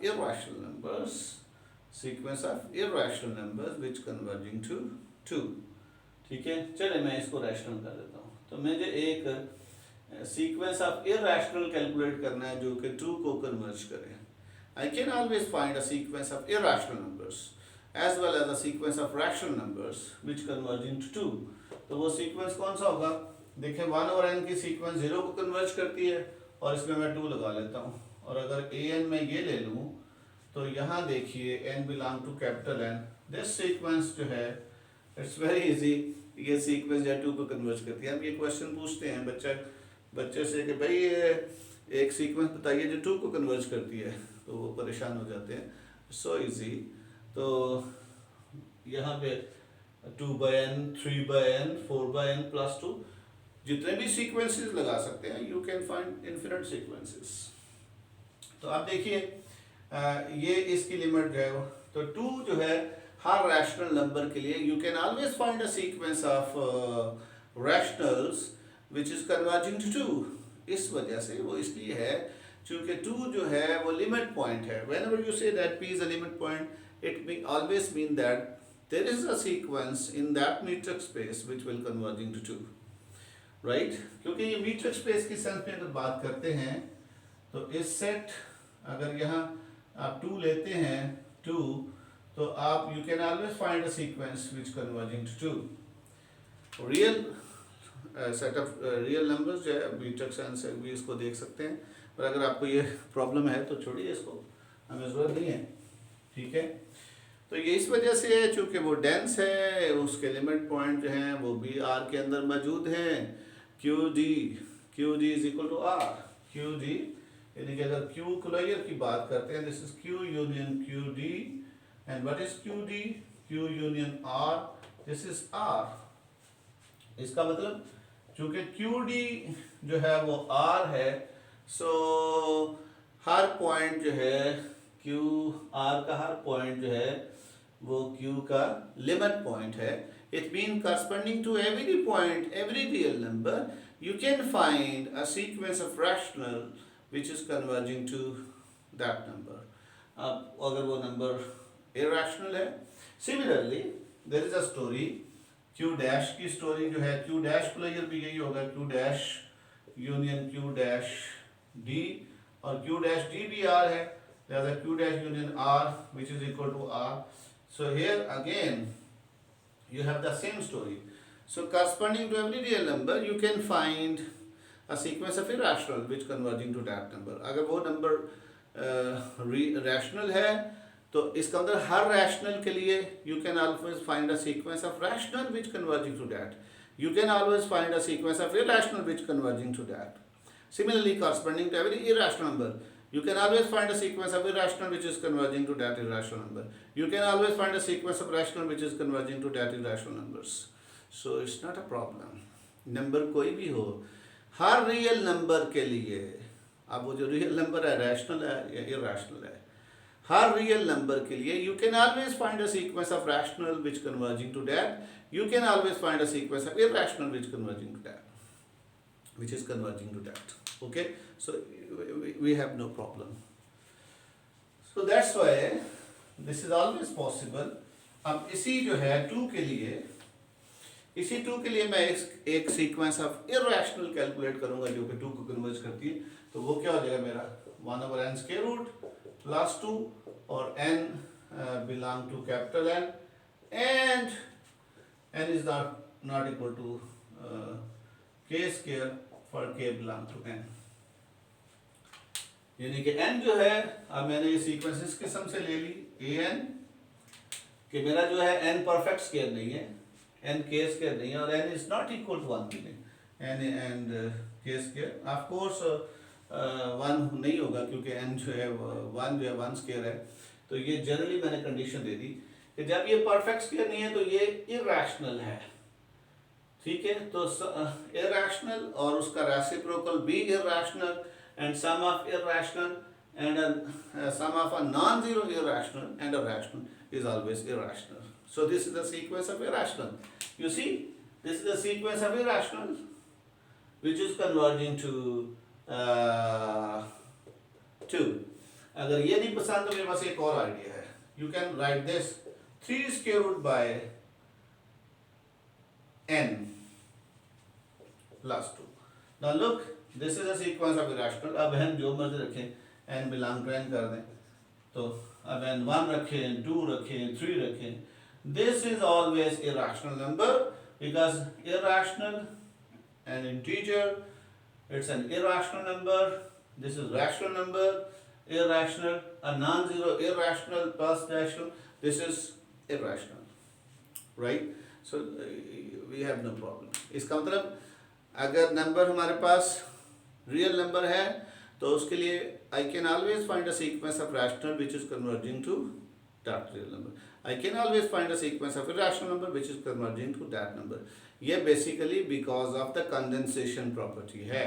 irrational numbers which converging to 2. ठीक है. चले मैं इसको रैशनल कर देता हूँ. तो मुझे एक सीक्वेंस ऑफ इरैशनल कैलकुलेट करना है जो कि 2 को कन्वर्ज करे. I can always find a sequence of irrational numbers as well as a sequence of rational numbers which converging to 2. तो वो सीक्वेंस कौन सा होगा? देखिए 1 और n की सीक्वेंस 0 को कन्वर्ज करती है और इसमें मैं 2 लगा लेता हूँ. और अगर an में ये ले लूँ तो यहाँ देखिए n belong to capital N. This sequence जो है इट्स वेरी इजी. ये सीक्वेंस या 2 को कन्वर्ज करती है. हम ये क्वेश्चन पूछते हैं बच्चे से कि भाई ये एक सीक्वेंस बताइए जो 2 को कन्वर्ज करती है, तो वो परेशान हो जाते हैं. So easy. तो यहाँ पे 2/n, 3/n, 4/n + 2 जितने भी सीक्वेंसेस लगा सकते हैं. You can find infinite sequences. तो आप देखिए ये इसकी लिमिट जो है तो 2 जो है हर रैशनल नंबर के लिए you can always find a sequence of rationals which is converging to 2. इस वजह से वो इसलिए है क्योंकि 2 जो है वो लिमिट पॉइंट है. Whenever you say that p is a limit point, it always mean that there is a sequence in that metric space which will converging to 2, right? क्योंकि ये मीट्रिक स्पेस की सेंस में अगर बात करते हैं तो इस सेट अगर यहाँ आप 2 लेते हैं 2, तो आप you can always find a sequence which converging to 2. Real set of real numbers जो है मीट्रिक सेंस से भी इसको देख सकते हैं. पर अगर आपको ये प्रॉब्लम है तो छोड़िए इसको, हमें ज़रूरत नहीं है. ठीक है. तो ये इस वजह से है चूँकि वो डेंस है, उसके लिमिट पॉइंट जो हैं वो भी R के अंदर मौजूद हैं. QG is equal to R. QG यानी कि अगर क्यू क्लोजर की बात करते हैं, this is Q union Q D, and what is Q D? Q union R, this is R. इसका मतलब चूंकि क्यू डी जो है वो आर है, सो हर पॉइंट जो है क्यू आर का हर पॉइंट जो है वो क्यू का लिमिट पॉइंट है। It mean corresponding to every point, every real number, you can find a sequence of rational which is converging to that number. अब अगर वो नंबर irrational है, similarly there is a story, q dash की स्टोरी जो है, q dash क्लोजर भी यही होगा, q dash union q dash d, और q dash d भी r है, लिहाजा q dash union r which is equal to r. So here again you have the same story. So corresponding to every real number you can find a sequence of irrational which converging to that number. अगर वो नंबर रैशनल है तो इसका मतलब हर रैशनल के लिए you can always find a sequence of rational which converging to that. You can always find a sequence of irrational which converging to that. Similarly, corresponding to every irrational number, you can always find a sequence of irrational which is converging to that irrational number. You can always find a sequence of rational which is converging to that irrational numbers. So it's not a problem. Number कोई भी हो, हर रियल नंबर के लिए, अब वो जो रियल नंबर है रैशनल है या इरैशनल है, हर रियल नंबर के लिए you can always find a sequence of rational which converging to that. You can always find a sequence of irrational which converging to that, which is converging to that. Okay, so we have no problem. So that's why this is always possible. अब इसी जो है 2 के लिए, इसी 2 के लिए मैं एक सीक्वेंस ऑफ इरैशनल कैलकुलेट करूंगा जो कि 2 को कन्वर्ज करती है, तो वो क्या हो जाएगा मेरा 1/n स्क्वायर रूट प्लस 2, और n belong to capital N, and n is not equal to k square for k belong to n, यानी कि n जो है, अब मैंने ये सीक्वेंस इस किस्म से ले ली an कि मेरा जो है n परफेक्ट स्क्वायर नहीं है, n k स्क्वायर नहीं है, और n is not equal to 1 भी नहीं, n and k square of course 1 नहीं होगा क्योंकि n जो है 1 जो है 1 स्क्वायर है, तो ये जनरली मैंने कंडीशन दे दी कि जब ये परफेक्ट स्क्वायर नहीं है तो ये इरैशनल है, ठीक है। तो इरैशनल और उसका रेसिप्रोकल भी irrational, and sum of irrational and sum of a non-zero irrational and a rational is always irrational. So this is the sequence of irrational. You see, this is the sequence of irrational which is converging to 2. अगर ये नहीं पसंद तो मेरे पास एक और आइडिया है. You can write this 3 square root by n plus 2. Now look, this is a sequence of irrational. अब हम जो मर्जी रखें, n बिलोंग टू n कर दें, तो अब n 1 रखें, 2 रखें, 3 रखें, this is always irrational number because irrational an integer, it's an irrational number. This is rational number, irrational, a non-zero irrational plus rational, this is irrational, right? So we have no problem. इसका मतलब अगर नंबर हमारे पास रियल नंबर है तो उसके लिए I can always find a sequence of rational which is converging to that real number. I can always find a sequence of irrational number which is converging to that number. ये basically because of the condensation property है.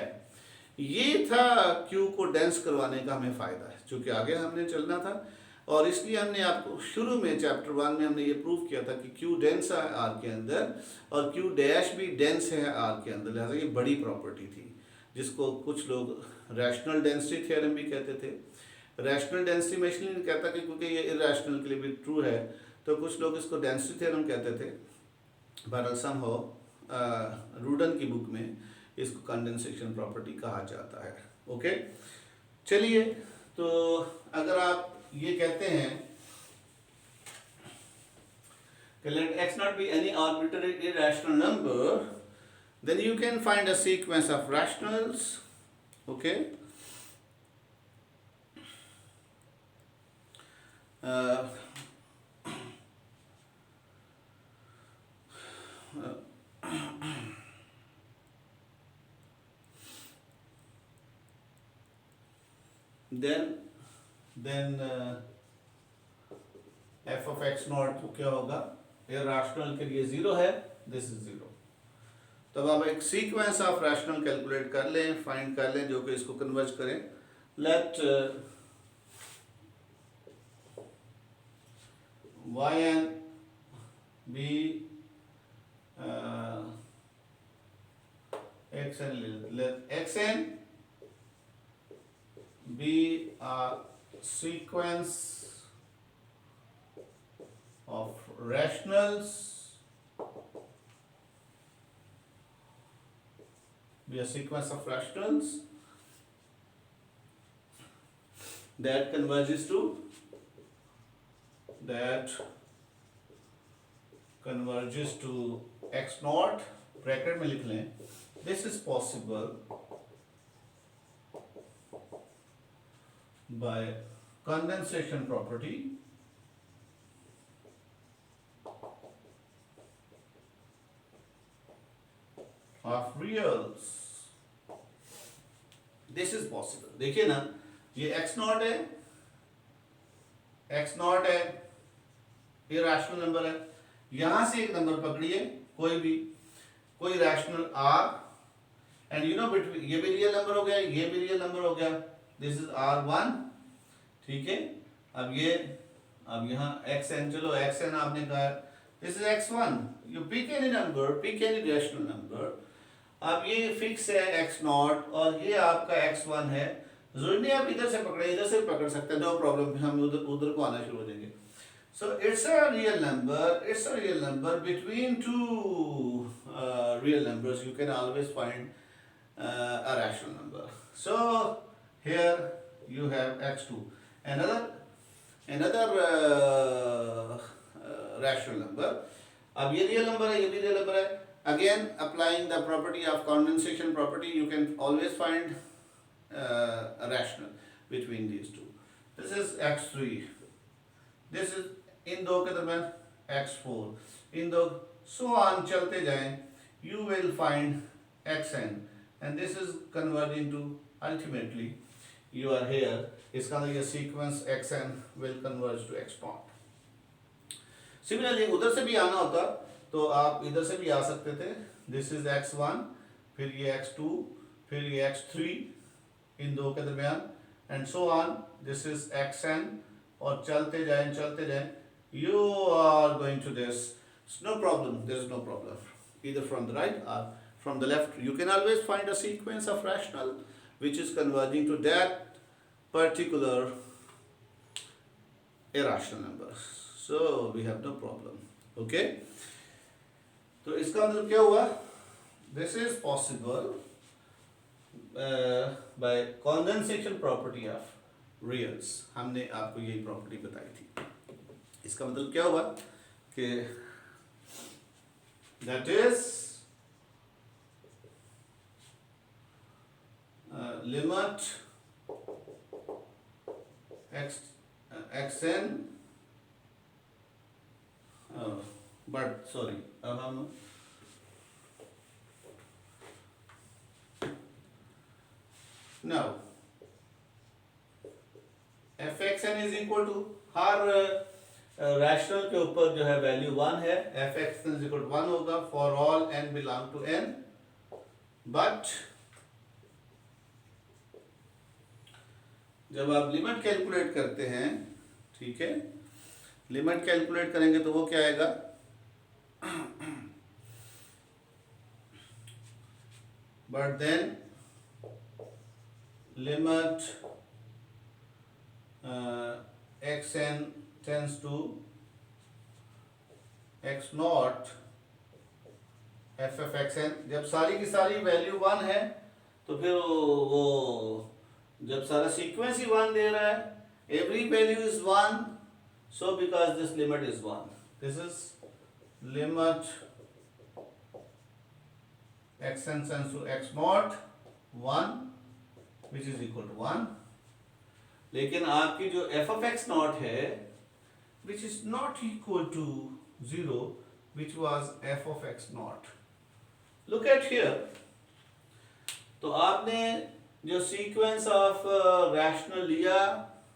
ये था Q को डेंस करवाने का हमें फ़ायदा है, चूँकि आगे हमने चलना था, और इसलिए हमने आपको शुरू में चैप्टर 1 में हमने ये प्रूव किया था कि Q डेंस है R के अंदर और Q डैश भी डेंस है R के अंदर, लिहाजा ये बड़ी प्रॉपर्टी थी जिसको कुछ लोग रैशनल डेंसिटी थ्योरम भी कहते थे. रैशनल डेंसिटी मैं इसलिए नहीं कहता कि क्योंकि ये इरैशनल के लिए भी ट्रू है, तो कुछ लोग इसको डेंसिटी थ्योरम कहते थे, बट समहाउ रूडन की बुक में इसको कंडेंसेशन प्रॉपर्टी कहा जाता है. ओके, चलिए, तो अगर आप ये कहते हैं कि let x not be any arbitrary irrational number, then you can find a sequence of rationals. Okay, then f of x naught तो क्या होगा, इरैशनल के लिए 0 है, दिस इज 0। तब आप एक सीक्वेंस ऑफ रैशनल कैलकुलेट कर लें, फाइंड कर लें जो कि इसको कन्वर्ज करें। Let yn be xn, let xn be a sequence of rationals, be a sequence of rationals that converges to x naught, bracket में लिख लें, this is possible by condensation property of reals। this is possible। देखिए ना, ये x नॉट है, x नॉट है, ये रैशनल नंबर है। यहां से एक नंबर पकड़िए, कोई rational r, and you know between, ये भी रियल नंबर हो गया, ये भी रियल नंबर हो गया, दिस इज r1, ठीक है। अब यहाँ xn, चलो xn आपने कहा, this is x1, you pick any number, pick any rational number. अब ये फिक्स है x नॉट और ये आपका x1 है, जरूरी नहीं आप इधर से पकड़े, इधर से पकड़ सकते हैं, नो प्रॉब्लम, हम उधर को आना शुरू हो जाएंगे। So it's a real number between two real numbers, you can always find a rational number। So here you have x2, another rational number। अब ये real number है, ये भी real number है। Again applying the property of condensation property, you can always find a rational between these two। This is x3, this is इन दो के दरम्यान x4, इन दो, so on चलते जाएं, you will find xn and this is converging to, ultimately you are here, इसका मतलब ये sequence xn will converge to x naught। Similarly उधर से भी आना होता तो आप इधर से भी आ सकते थे, this is x1, फिर ये x2, फिर ये x3, इन दो के दरम्यान, and so on, this is xn, और चलते जाएं, you are going to this, it's no problem, there is no problem, either from the right or from the left, you can always find a sequence of rational which is converging to that particular irrational number, so we have no problem। okay, तो इसका मतलब क्या हुआ, this is possible by condensation property of reals। हमने आपको यही प्रॉपर्टी बताई थी। इसका मतलब क्या हुआ कि that is limit xn, but sorry, अब हम now fxn is equal to, her rational के ऊपर जो है वैल्यू 1 है, fxn is equal to 1 होगा for all n belong to n, but जब आप लिमिट कैलकुलेट करते हैं, ठीक है, लिमिट कैलकुलेट करेंगे तो वो क्या आएगा, but then limit xn tends to x naught f of xn, जब सारी की सारी वैल्यू 1 है तो फिर वो जब सारा सीक्वेंस ही 1 दे रहा है, every value is 1, so because this limit is 1, this is limit xn tends to x naught 1 which is equal to 1। लेकिन आपकी जो f of x naught है which is not equal to 0, which was f of x naught, look at here, तो आपने जो सीक्वेंस ऑफ रैशनल लिया,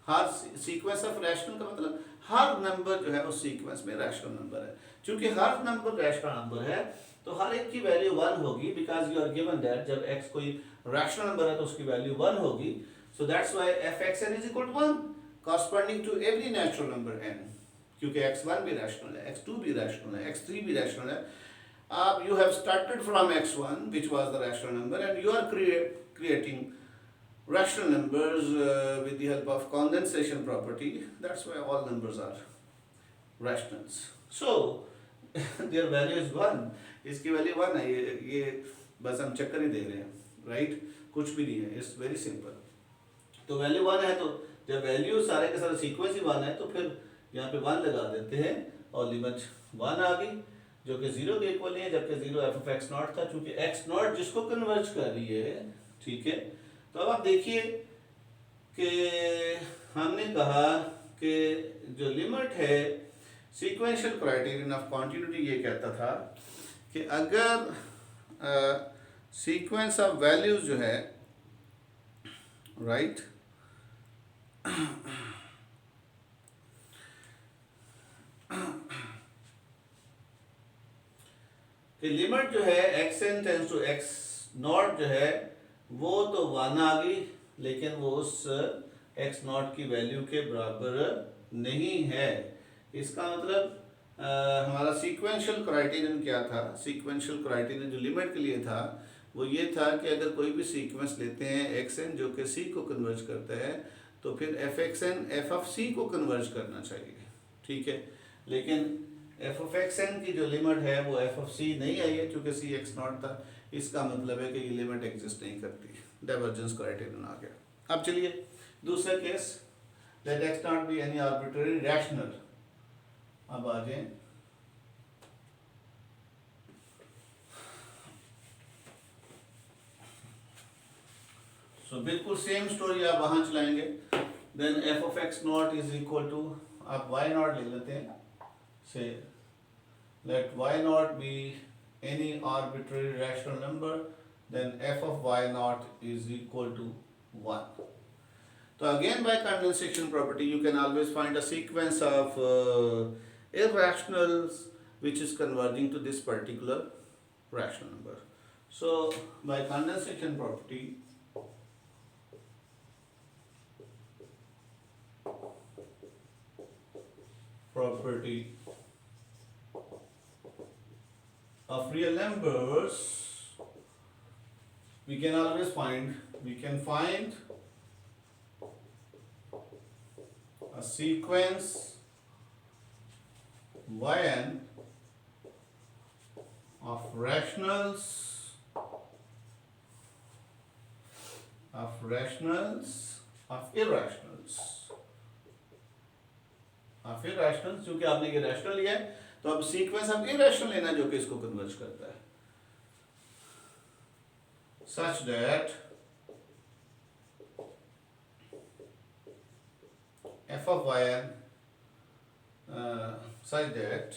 हर सीक्वेंस ऑफ रैशनल का मतलब हर नंबर जो है उस सीक्वेंस में रैशनल नंबर है। क्योंकि हर नंबर रैशनल नंबर है तो हर एक की वैल्यू 1 होगी, because you are given that जब x कोई रैशनल नंबर है तो उसकी वैल्यू 1 होगी। So that's why f(x(n) is equal to 1 corresponding to every natural number n, क्योंकि x1 भी रैशनल है, x2 भी रैशनल है, x3 भी रैशनल है। आप you have started from x1 which was the rational number and you are creating rational numbers with the help of condensation property. That's why all numbers are rationals. So their value is 1. इसकी वैल्यू 1 है। ये बस हम चक्कर ही दे रहे हैं, राइट? कुछ भी नहीं है, इट्स वेरी सिंपल। तो वैल्यू 1 है तो जब वैल्यू सारे के सारे सीक्वेंस ही 1 है तो फिर यहाँ पे 1 लगा देते हैं और लिमिट 1 आ गई जो कि 0 के इक्वल है, जबकि 0 f(x0) था, चूंकि x0 जिसको कन्वर्ज कर रही है, ठीक है। तो अब आप देखिए कि हमने कहा कि जो लिमिट है सीक्वेंशियल क्राइटेरियन ऑफ कॉन्टिन्यूटी ये कहता था कि अगर सीक्वेंस ऑफ वैल्यूज जो है, राइट, कि लिमिट जो है xn टेंड्स टू x0 जो है वो तो 1 आ गई, लेकिन वो उस x0 की वैल्यू के बराबर नहीं है। इसका मतलब हमारा सीक्वेंशियल क्राइटेरियन क्या था? सीक्वेंशियल क्राइटेरियन जो लिमिट के लिए था वो ये था कि अगर कोई भी सीक्वेंस लेते हैं xn जो कि c को कन्वर्ज करता है तो फिर f(x(n) f(c) को कन्वर्ज करना चाहिए, ठीक है। लेकिन f(x(n) की जो लिमिट है वो f(c) नहीं आई है क्योंकि c x0 था। इसका मतलब है कि ये लिमिट एग्जिस्ट नहीं करती, डाइवर्जेंस क्राइटेरियन आ गया। अब चलिए दूसरा case, let x0 be any arbitrary rational. अब आ जाए बिल्कुल सेम स्टोरी आप वहां चलाएंगे। Then f(x0) is equal to, आप y0 ले लेते हैं, से let y0 be any arbitrary rational number, then f of y0 is equal to 1. So again by condensation property you can always find a sequence of irrationals which is converging to this particular rational number. So by condensation property of real numbers we can always find a sequence yn of rationals of irrationals क्योंकि आपने ये रैशनल लिया है तो अब सीक्वेंस ऑफ इरेशनल लेना जो कि इसको कन्वर्ज करता है, such that f of yn such that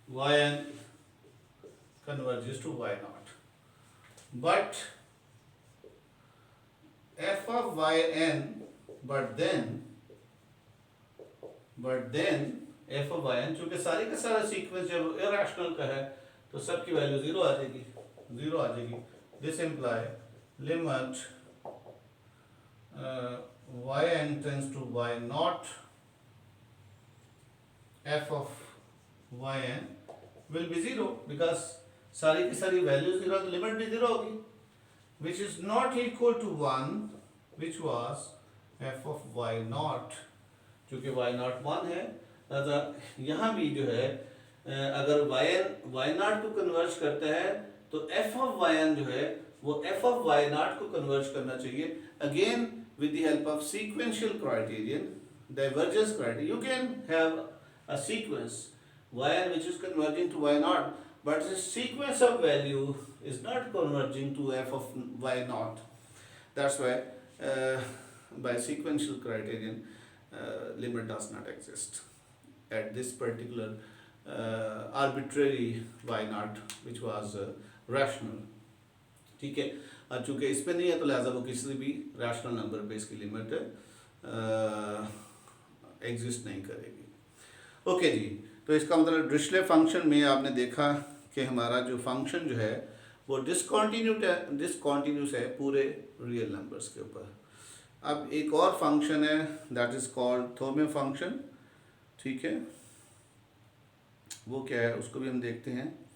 yn converges to y0, but f of yn but then f of yn चूंकि सारे का सारा सीक्वेंस जब इरेशनल का है तो सबकी वैल्यू 0 आ जाएगी। This imply limit yn tends to y0 f of yn will be 0 because सारी की सारी वैल्यू 0 तो लिमिट भी 0 होगी, which is not equal to 1 which was f of y0, चूँकि y0 1 है। अतः यहाँ भी जो है अगर y0 को कन्वर्ज करता है तो f of yn जो है वो f of y0 को कन्वर्ज करना चाहिए। Again with the help of sequential criterion, divergence criterion, you can have a sequence yn which is converging to y0, but the sequence of value is not converging to f of y0. That's why by sequential criterion limit does not exist at this particular arbitrary y0 which was rational, ठीक है। और चूंकि इस पे नहीं है तो लिहाजा वो किसी भी रैशनल नंबर पे इसकी लिमिट एग्जिस्ट नहीं करेगी। ओके जी, तो इसका मतलब डिरिचलेट फंक्शन में आपने देखा कि हमारा जो फंक्शन जो है वो डिसकॉन्टिन्यूस है पूरे रियल नंबर्स के ऊपर। अब एक और फंक्शन है दैट इज कॉल्ड थोमे फंक्शन, ठीक है। वो क्या है उसको भी हम देखते हैं।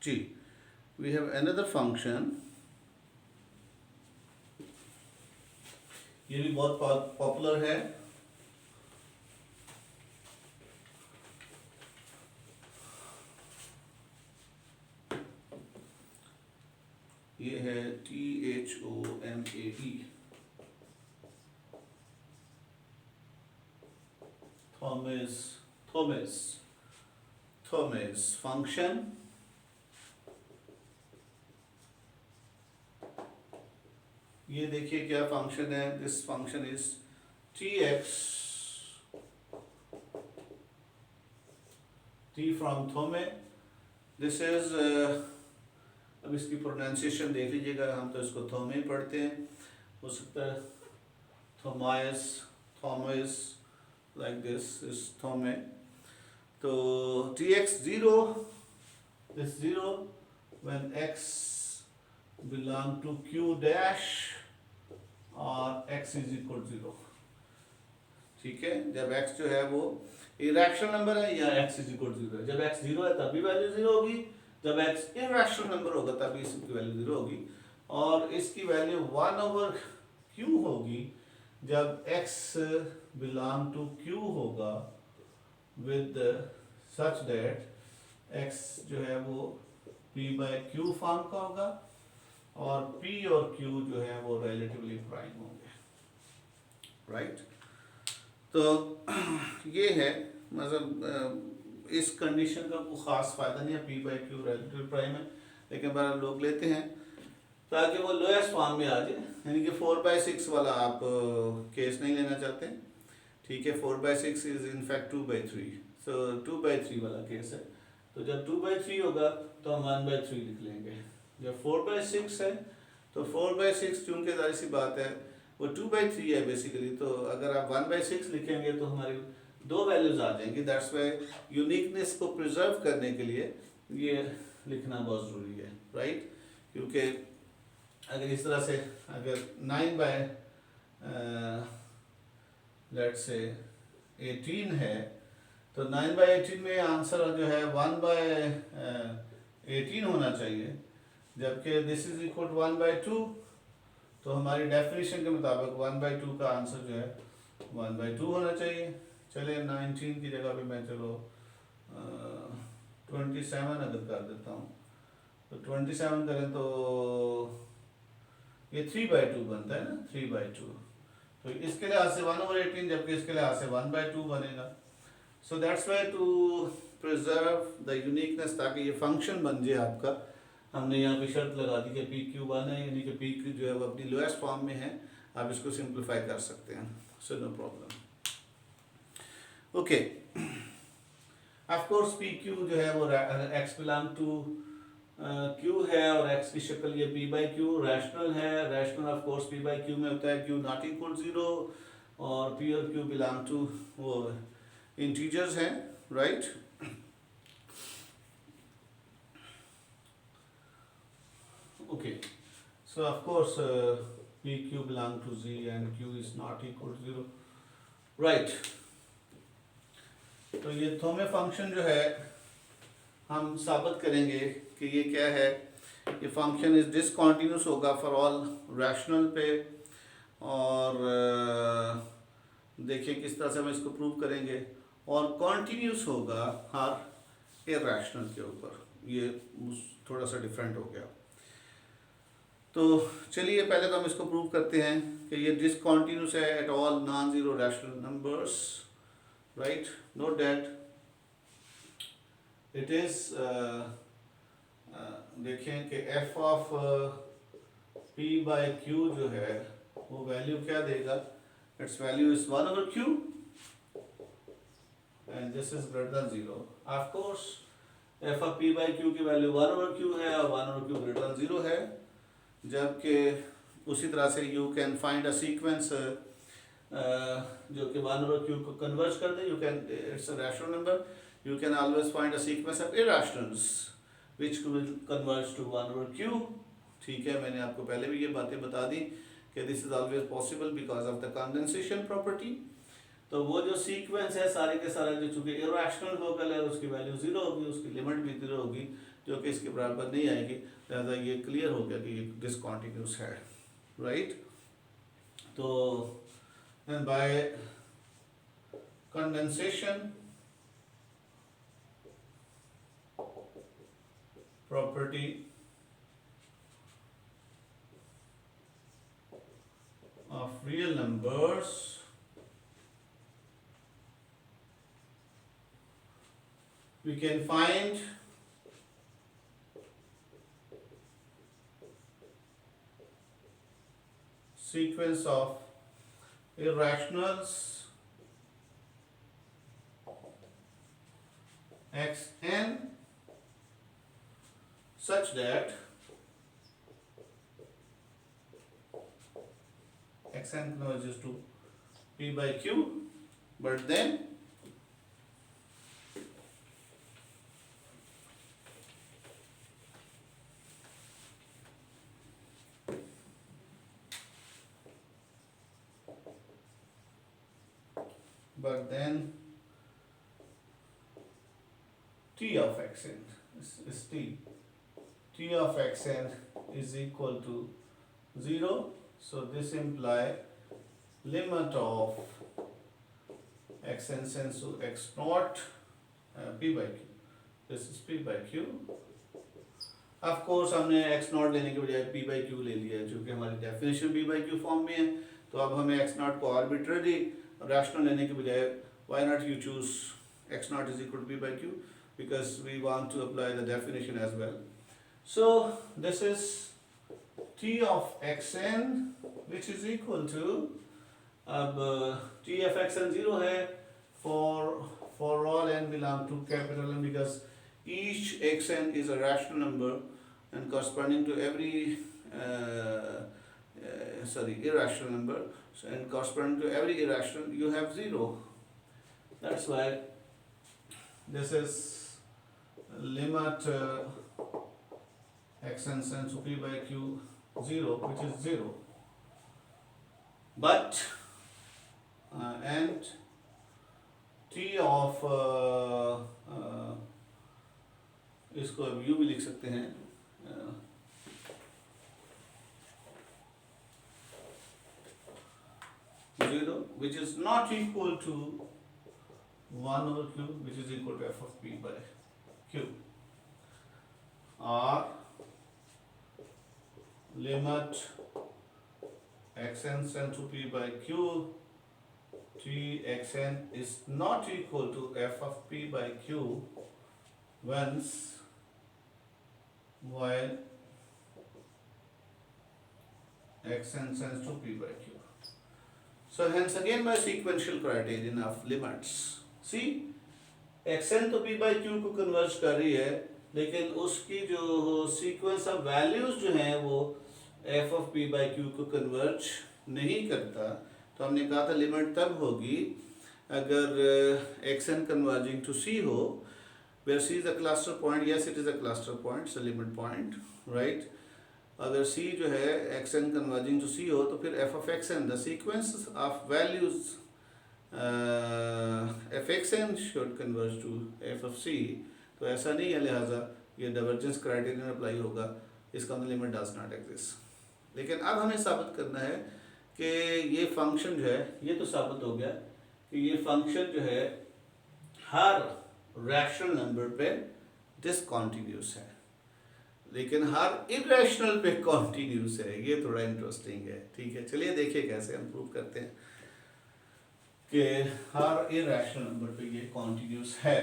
जी, वी हैव अनदर फंक्शन, ये भी बहुत पॉपुलर है। ये है THOMAE, थॉमस फंक्शन। ये देखिए क्या फंक्शन है, this function is TX, T from Thomae, this is अब इसकी प्रोनाउंसिएशन देख लीजिएगा, हम तो इसको थोमे पढ़ते हैं, हो सकता है थोमायस, थॉमस, लाइक दिस इज थोमे। तो TX 0, this 0 when x belong to Q dash और x is equal to 0, ठीक है। जब x जो है वो इरेशनल नंबर है या x is equal to 0 है, जब x 0 है तब भी वैल्यू 0 होगी, जब x इरेशनल नंबर होगा तब भी इसकी वैल्यू 0 होगी, और इसकी वैल्यू 1/q होगी जब x belong to Q होगा with such that x जो है वो p/q फॉर्म का होगा और p और q जो है वो रिलेटिवली प्राइम होंगे, राइट। तो ये है मतलब इस कंडीशन का कोई ख़ास फ़ायदा नहीं है, p/q रिलेटिवली प्राइम है, लेकिन बार लोग लेते हैं ताकि वो लोएस्ट फॉर्म में आ जाए, यानी कि 4/6 वाला आप केस नहीं लेना चाहते, ठीक है। 4/6 इज इन फैक्ट 2/3, सो 2/3 वाला केस है। तो जब 2/3 होगा तो हम 1/3 लिख लेंगे। जब 4/6 है तो 4/6 चूंकि जाहिर सी बात है वो 2/3 है बेसिकली, तो अगर आप 1/6 लिखेंगे तो हमारी दो वैल्यूज आ जाएंगी। दैट्स वाई यूनिकनेस को प्रिजर्व करने के लिए ये लिखना बहुत ज़रूरी है, राइट। क्योंकि अगर इस तरह से अगर 9/लेट्स से 18 है तो 9/18 में आंसर जो है 1/18 होना चाहिए, जबकि दिस इज इक्वल टू 1/2, तो हमारी डेफिनेशन के मुताबिक 1/2 का आंसर जो है 1/2 होना चाहिए। चलिए 19 की जगह पे मैं चलो 27 अगर कर देता हूँ, तो 27 करें तो ये 3/2 बनता है ना, 3/2, तो इसके लिहाज से 1/18, जबकि इसके लिहाज से 1/2 बनेगा। So that's why to preserve the uniqueness, ताकि ये फंक्शन बन जाए आपका, हमने यहाँ पे शर्त लगा दी कि PQ1 है, यानी कि PQ जो है वो अपनी लोएस्ट फॉर्म में है, आप इसको सिंप्लीफाई कर सकते हैं, so no problem. Okay, of course PQ जो है वो x बिलोंग टू Q है और x की शक्ल ये p/q रैशनल है। रैशनल ऑफ कोर्स p/q में होता है q नॉट इक्वल 0, और p और q बिलोंग टू वो इंटीजर्स हैं, right. Okay, so of course PQ belong to Z and Q is not equal to 0, right। तो ये थोमे फंक्शन जो है हम साबित करेंगे कि ये क्या है, ये फंक्शन इज डिसकंटिन्यूअस होगा फॉर ऑल रैशनल पे, और देखिए किस तरह से हम इसको प्रूव करेंगे, और कॉन्टिन्यूस होगा हर इरैशनल के ऊपर। ये थोड़ा सा डिफरेंट हो गया। तो चलिए पहले तो हम इसको प्रूव करते हैं कि ये डिसकंटिन्यूअस है at all non zero rational numbers, right. Note that it is, देखें कि f ऑफ p/q जो है वो वैल्यू क्या देगा, it's value is 1/q, and this is greater than 0, of course f of p by q की वैल्यू 1 over q है और 1 over q greater than 0 है। जबकि उसी तरह से you can find a sequence जो कि 1 over q को कन्वर्ज कर दे, you can, it's a rational number, you can always find a sequence of irrationals which will converge to 1 over q। ठीक है, मैंने आपको पहले भी ये बातें बता दी कि this is always possible because of the condensation property। तो वो जो सीक्वेंस है सारे के सारे जो चूंकि इरेशनल लोकल है उसकी वैल्यू 0 होगी, उसकी लिमिट भी 0 होगी, जो कि इसके बराबर नहीं आएगी। लिहाजा ये क्लियर हो गया कि ये डिसकंटिन्यूअस है, राइट। तो bye condensation property of real numbers, we can find sequence of irrationals xn such that xn converges to p by q, but then t of xn is t of xn is equal to 0. So this imply limit of xn tends to x naught p by q. This is p by q. Of course हमने x naught लेने के बजाय p by q ले लिया है, चूँकि हमारी definition p by q form में है। तो अब हमें x naught को आर्बिट्ररी रैशनल लेने के बजाय why not you choose x naught is equal to p by q, because we want to apply the definition as well. So this is t of xn which is equal to, अब t of xn 0 है for all n belong to capital N, because each xn is a rational number and corresponding to every irrational number, so, and corresponding to every irrational you have 0. That's why this is limit xn tends to p by q 0, which is 0. But and t of इसको अब u भी लिख सकते हैं, 0 which is not equal to 1 over q, which is equal to f of p by q, or limit xn tends to p by q, t xn is not equal to f of p by q once while xn tends to p by q. So hence again by sequential criterion of limits. See, xn तो p by q को कन्वर्ज कर रही है, लेकिन उसकी जो सीक्वेंस ऑफ वैल्यूज जो हैं वो f of p by q को कन्वर्ज नहीं करता। तो हमने कहा था लिमिट तब होगी अगर xn कन्वर्जिंग टू c हो, where c is a cluster point, yes it is a cluster point, it's a limit point, right। अगर c जो है xn कन्वर्जिंग टू c हो तो फिर f of xn, the sequence of values fxn should converge to f of c। तो ऐसा नहीं है, लिहाजा ये डाइवर्जेंस क्राइटेरियन अप्लाई होगा, इसका मतलब लिमिट डज नॉट एग्जिस्ट। लेकिन अब हमें साबित करना है कि ये फंक्शन जो है, ये तो साबित हो गया कि ये फंक्शन जो है हर रैशनल नंबर पे डिसकंटिन्यूअस है, लेकिन हर इरेशनल पे कॉन्टिन्यूस है। ये थोड़ा इंटरेस्टिंग है, ठीक है। चलिए देखिए कैसे हम प्रूव करते हैं कि हर इरेशनल नंबर पे ये कॉन्टिन्यूस है।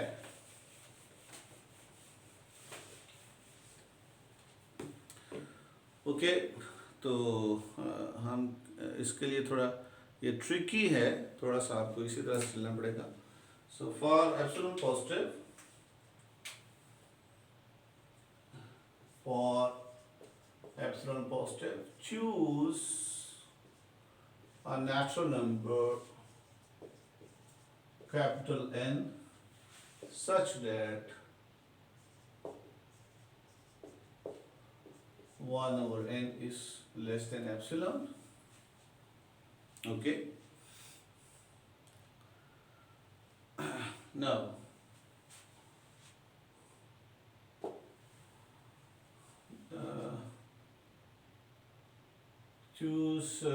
ओके, तो हम इसके लिए थोड़ा ये ट्रिकी है, थोड़ा सा आपको इसी तरह से चलना पड़ेगा। So for epsilon positive, for epsilon positive, choose a natural number capital N such that 1 over n is less than epsilon. Okay. Now, choose a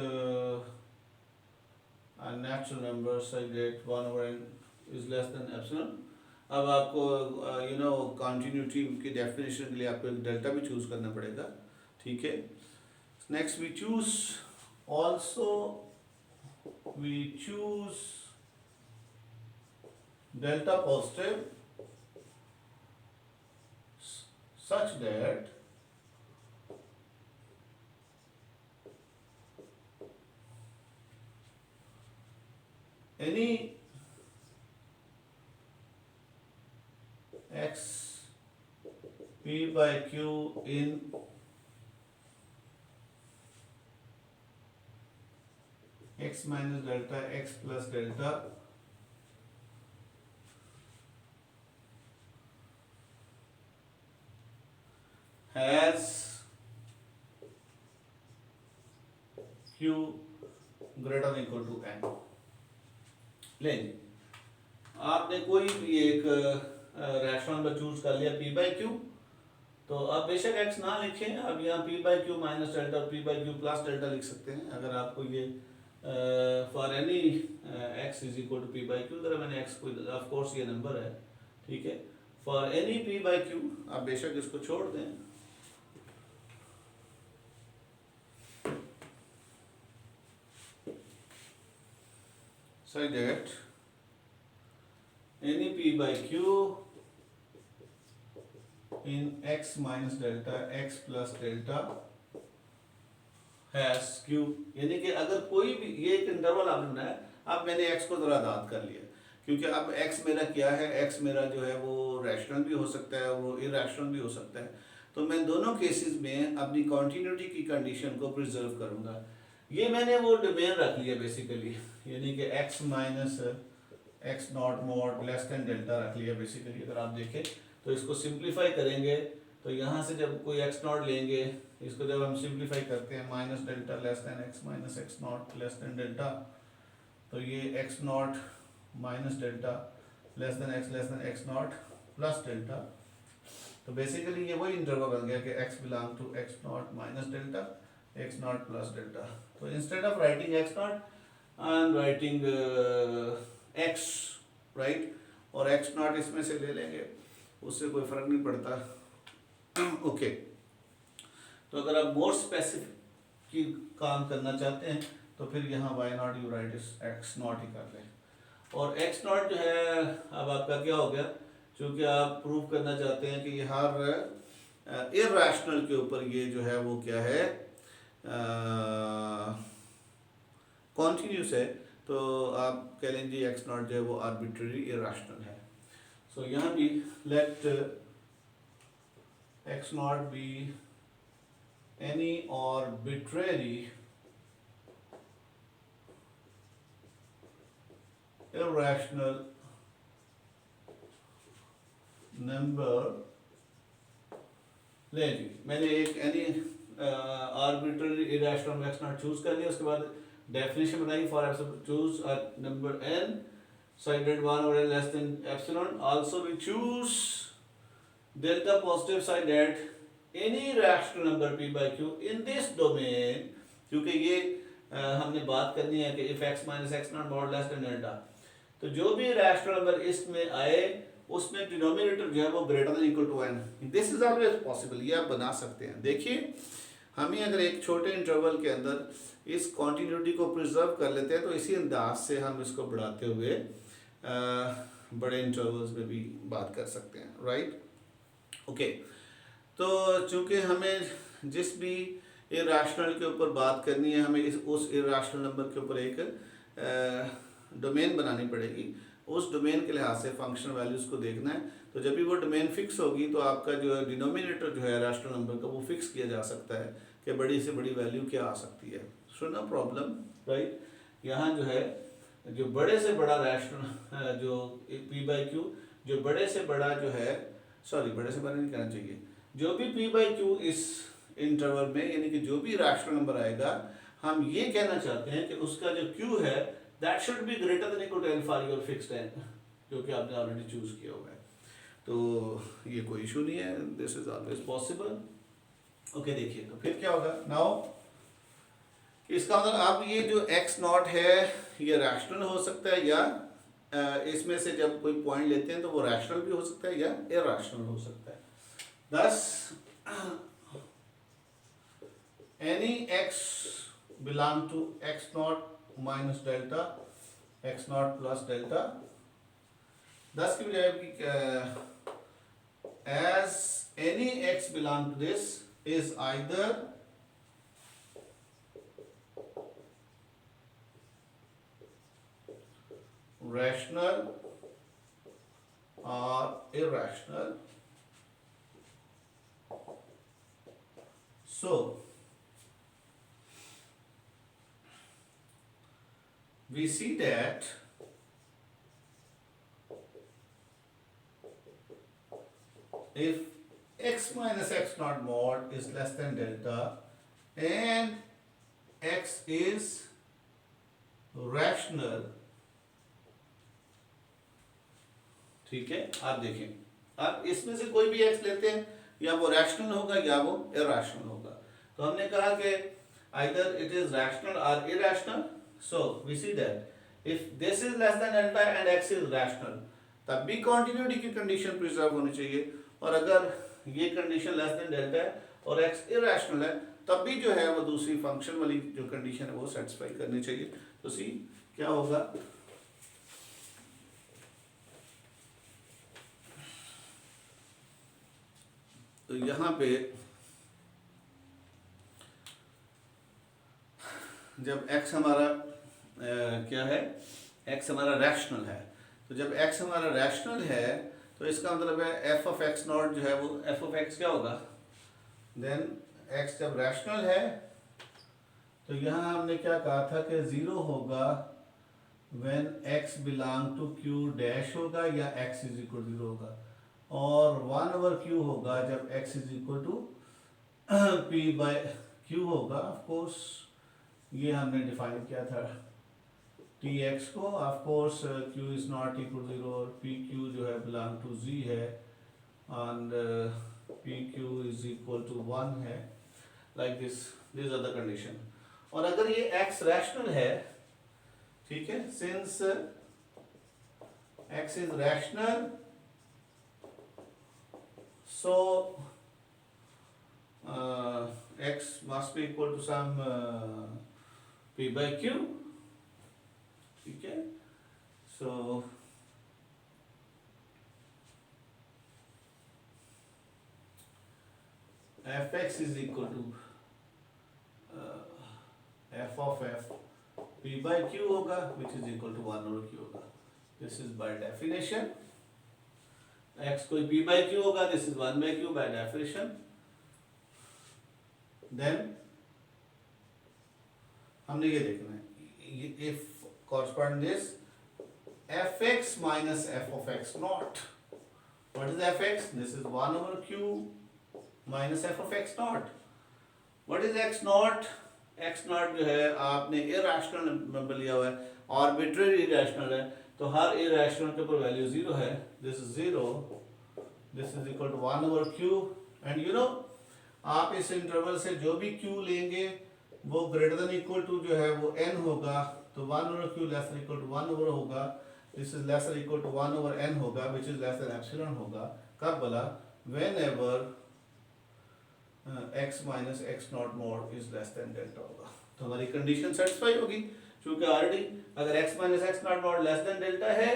natural number such that 1 over n is less than epsilon. अब आपको कॉन्टिन्यूटी की डेफिनेशन के लिए आपको एक डेल्टा भी चूज करना पड़ेगा, ठीक है. Next we choose delta positive such that any x p by q in x minus delta x plus delta has q greater than equal to n. लेंगे आपने कोई भी एक रैशनल नंबर चूज कर लिया p बाई क्यू, तो आप बेशक x ना लिखें, आप यहाँ p by Q minus delta और p by Q plus delta लिख सकते हैं. अगर आपको ये for any x is equal to p by Q, अगर मैंने x को ऑफ कोर्स ये नंबर है, ठीक है, for any p by Q आप बेशक इसको छोड़ दें. So that any p by q in x minus delta x plus delta has q, यानी कि अगर कोई भी ये एक इंटरवल आपने बनाया, अब मैंने x को थोड़ा आजाद कर लिया, क्योंकि अब x मेरा क्या है, x मेरा जो है वो रैशनल भी हो सकता है, वो इरैशनल भी हो सकता है. तो मैं दोनों केसेस में अपनी कॉन्टिन्यूटी की कंडीशन को प्रिजर्व करूंगा. ये मैंने वो डोमेन रख लिया बेसिकली, यानी कि x minus X not mod less than delta रख लिया बेसिकली. अगर आप देखें तो इसको सिंप्लीफाई करेंगे तो यहाँ से जब कोई x नॉट लेंगे, इसको जब हम सिंप्लीफाई करते हैं minus delta less than x minus X not less than delta, तो ये x not minus delta less than X not plus delta. तो बेसिकली ये वही इंटरवल बन गया कि x belong to x not minus delta x not plus delta. तो instead of writing x not I am writing x, right, और x नॉट इसमें से ले लेंगे, उससे कोई फर्क नहीं पड़ता. ओके. तो अगर आप मोर स्पेसिफिक की काम करना चाहते हैं तो फिर यहाँ y नॉट यू राइट इस x नॉट ही कर लें. और x नॉट जो है अब आपका क्या हो गया, क्योंकि आप प्रूव करना चाहते हैं कि हर इरैशनल के ऊपर ये जो है वो क्या है, कॉन्टिन्यूस है, तो आप कह लेंगे एक्स नॉट जो है वो आर्बिट्ररी इरैशनल है. सो यहाँ भी let x naught be any arbitrary irrational number. ले जी, मैंने एक any arbitrary irrational x naught choose कर लिया. उसके बाद डेफिनेशन बनाई for epsilon, choose a number n such that 1 over n less than epsilon. Also we choose delta positive such that any rational number p by q in this domain, क्योंकि ये हमने बात करनी है कि if x minus x not mod less than delta, तो जो भी रैशनल नंबर इसमें आए उसमें डिनोमिनेटर जो है वो greater than equal to n. This is always possible, ये आप बना सकते हैं. देखिए हमें अगर एक छोटे इंटरवल के अंदर इस कॉन्टिन्यूटी को प्रिजर्व कर लेते हैं तो इसी अंदाज से हम इसको बढ़ाते हुए बड़े इंटरवल्स में भी बात कर सकते हैं, राइट. ओके. तो चूंकि हमें जिस भी इरैशनल के ऊपर बात करनी है, हमें उस इरैशनल नंबर के ऊपर एक डोमेन बनानी पड़ेगी. उस डोमेन के लिहाज से फंक्शनल वैल्यूज़ को देखना है। तो जब भी वो डोमेन फिक्स होगी तो आपका जो है डिनोमिनेटर जो है रैशनल नंबर का वो फिक्स किया जा सकता है कि बड़ी से बड़ी वैल्यू क्या आ सकती है। So no problem, right. यहाँ जो है जो बड़े से बड़ा रैशनल जो पी बाई क्यू, जो बड़े से बड़ा जो है, सॉरी बड़े से बड़ा नहीं कहना चाहिए, जो भी पी बाई क्यू इस इंटरवल में यानी कि जो भी रैशनल नंबर आएगा, हम ये कहना चाहते हैं कि उसका जो क्यू है that should be greater than equal to L for your fixed N, जो कि आपने ऑलरेडी चूज किया हुआ है। तो ये कोई इशू नहीं है, this is always possible. Okay, देखिए तो फिर क्या होगा नाउ, इसका मतलब अब ये जो एक्स नॉट है ये रैशनल हो सकता है या इसमें से जब कोई पॉइंट लेते हैं तो वो रैशनल भी हो सकता है या इरैशनल हो सकता है। thus any x belong to x naught minus delta x naught plus delta, thus की बजाय as any x belong to this is either rational or irrational. So we see that if x minus x naught mod is less than delta and x is rational, ठीक है। आप देखें आप इसमें से कोई भी x लेते हैं या वो रैशनल होगा या वो इरैशनल होगा। तो हमने कहा कि either it is rational or irrational, so we see that if this is less than delta and x is rational तब भी continuity की कंडीशन प्रिजर्व होनी चाहिए, और अगर ये कंडीशन लेस देन डेल्टा है और x इरैशनल है तब भी जो है वो दूसरी फंक्शन वाली जो कंडीशन है वो सेटिस्फाई करनी चाहिए। तो सी क्या होगा, तो यहाँ पे जब x हमारा क्या है, x हमारा रैशनल है, तो जब x हमारा रैशनल है तो इसका मतलब है f ऑफ x नॉट जो है वो f ऑफ x क्या होगा, देन x जब रैशनल है तो यहाँ हमने क्या कहा था कि जीरो होगा when x belong to q dash होगा या x इज इक्वल जीरो होगा, और 1/q होगा जब x is equal to p by q होगा। ऑफ कोर्स ये हमने डिफाइन किया था tx को, of course q is not equal जीरो और pq जो है बिलोंग टू z है and pq is equal to 1 है, like this are the condition. और अगर ये x रैशनल है, ठीक है, since x is rational so x must be equal to some p by q, ठीक है। so fx is equal to f of f p by q होगा which is equal to 1 over q होगा, this is by definition। x कोई p by q होगा, this is 1 by q by definition। then हमने ये देखना है if correspond this fx minus f of x naught, what is fx, this is 1 over q minus f of x naught। what is x naught, x naught जो है आपने irrational नंबर लिया हुआ है, arbitrary irrational है, तो हर irrational के ऊपर वैल्यू 0 है, this is 0, this is equal to 1 over q and you know आप इस इंटरवल से जो भी q लेंगे वो ग्रेटर देन इक्वल टू जो है वो n होगा, तो 1 over q less than equal to 1 over होगा, this is less than equal to 1 over n होगा which is less than epsilon होगा। कब बोला, whenever x minus x naught mod is less than delta होगा, तो हमारी कंडीशन सेटिस्फाई होगी, क्योंकि ऑलरेडी अगर x minus x naught mod less than delta है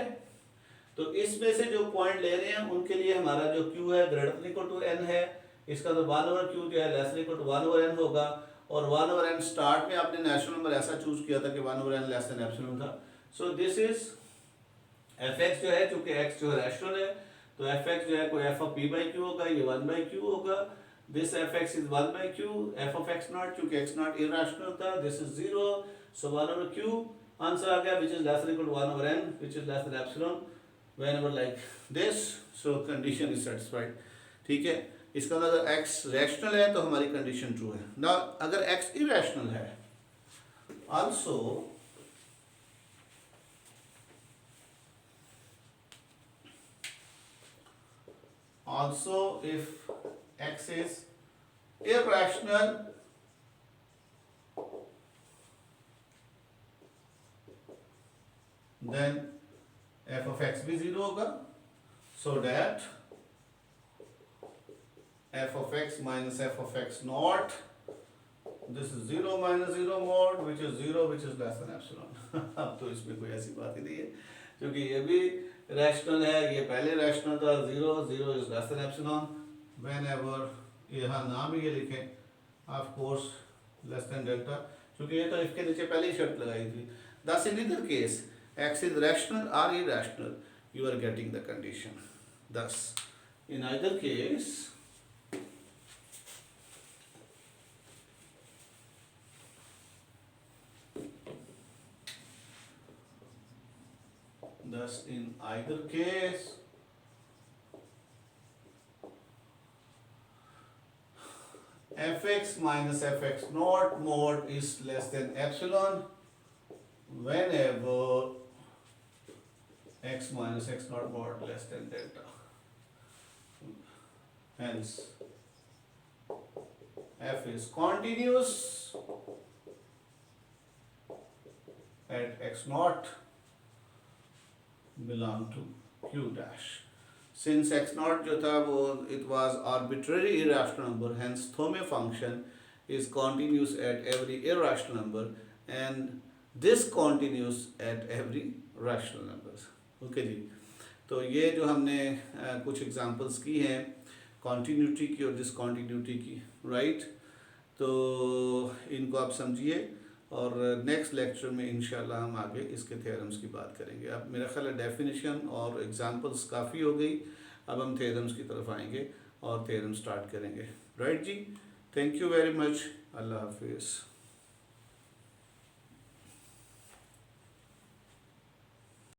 तो इसमें से जो पॉइंट ले रहे हैं उनके लिए हमारा जो q है greater than equal to n है, इसका तो 1 over q जो है less than equal to 1 over n होगा, और 1 over n स्टार्ट में आपने नेचुरल नंबर ऐसा चूज किया था कि 1 over n less than epsilon था, so this is f x जो है, चूंकि एक्स जो है रैशनल है, तो एफ एक्स जो है कोई f of p by q होगा, ये 1/q होगा। This f x is 1/q, f of x not, चूंकि एक्स नॉट इरेशनल था, this is 0, so 1/q answer आ गया, which is less than equal to 1/n, which is less than epsilon whenever like this, so condition is satisfied. ठीक है, इसका मतलब अगर एक्स रैशनल है तो हमारी कंडीशन ट्रू है ना। अगर एक्स इरेशनल है, also if x is irrational, then f of x भी 0 होगा, so that f of x minus f of x naught, this is 0 minus 0 mod, which is 0, which is less than epsilon. अब तो इसमें कोई ऐसी बात ही नहीं है, क्योंकि ये भी रैशनल है, ये पहले रैशनल था, 0 0 is less than epsilon whenever, यहाँ नाम ही ये लिखें of course less than delta, क्योंकि ये तो इसके नीचे पहले ही शर्त लगाई थी। दस in either case x is rational or irrational, you are getting the condition. Thus in either case fx minus fx naught mod is less than epsilon whenever x minus x naught mod less than delta. Hence f is continuous at x naught belong to q dash. Since x naught जो था वो it was arbitrary irrational number, hence Thome function is continuous at every irrational number and this continues at every rational numbers. Okay जी, तो ये जो हमने कुछ एग्जांपल्स की हैं कॉन्टीन्यूटी की और डिसकॉन्टीन्यूटी की, राइट, तो इनको आप समझिए और नेक्स्ट लेक्चर में इंशाल्लाह हम आगे इसके थ्योरम्स की बात करेंगे। अब मेरा ख्याल है डेफिनेशन और एग्जांपल्स काफ़ी हो गई, अब हम थ्योरम्स की तरफ आएंगे और थ्योरम स्टार्ट करेंगे, राइट जी। थैंक यू वेरी मच, अल्लाह हाफिज़।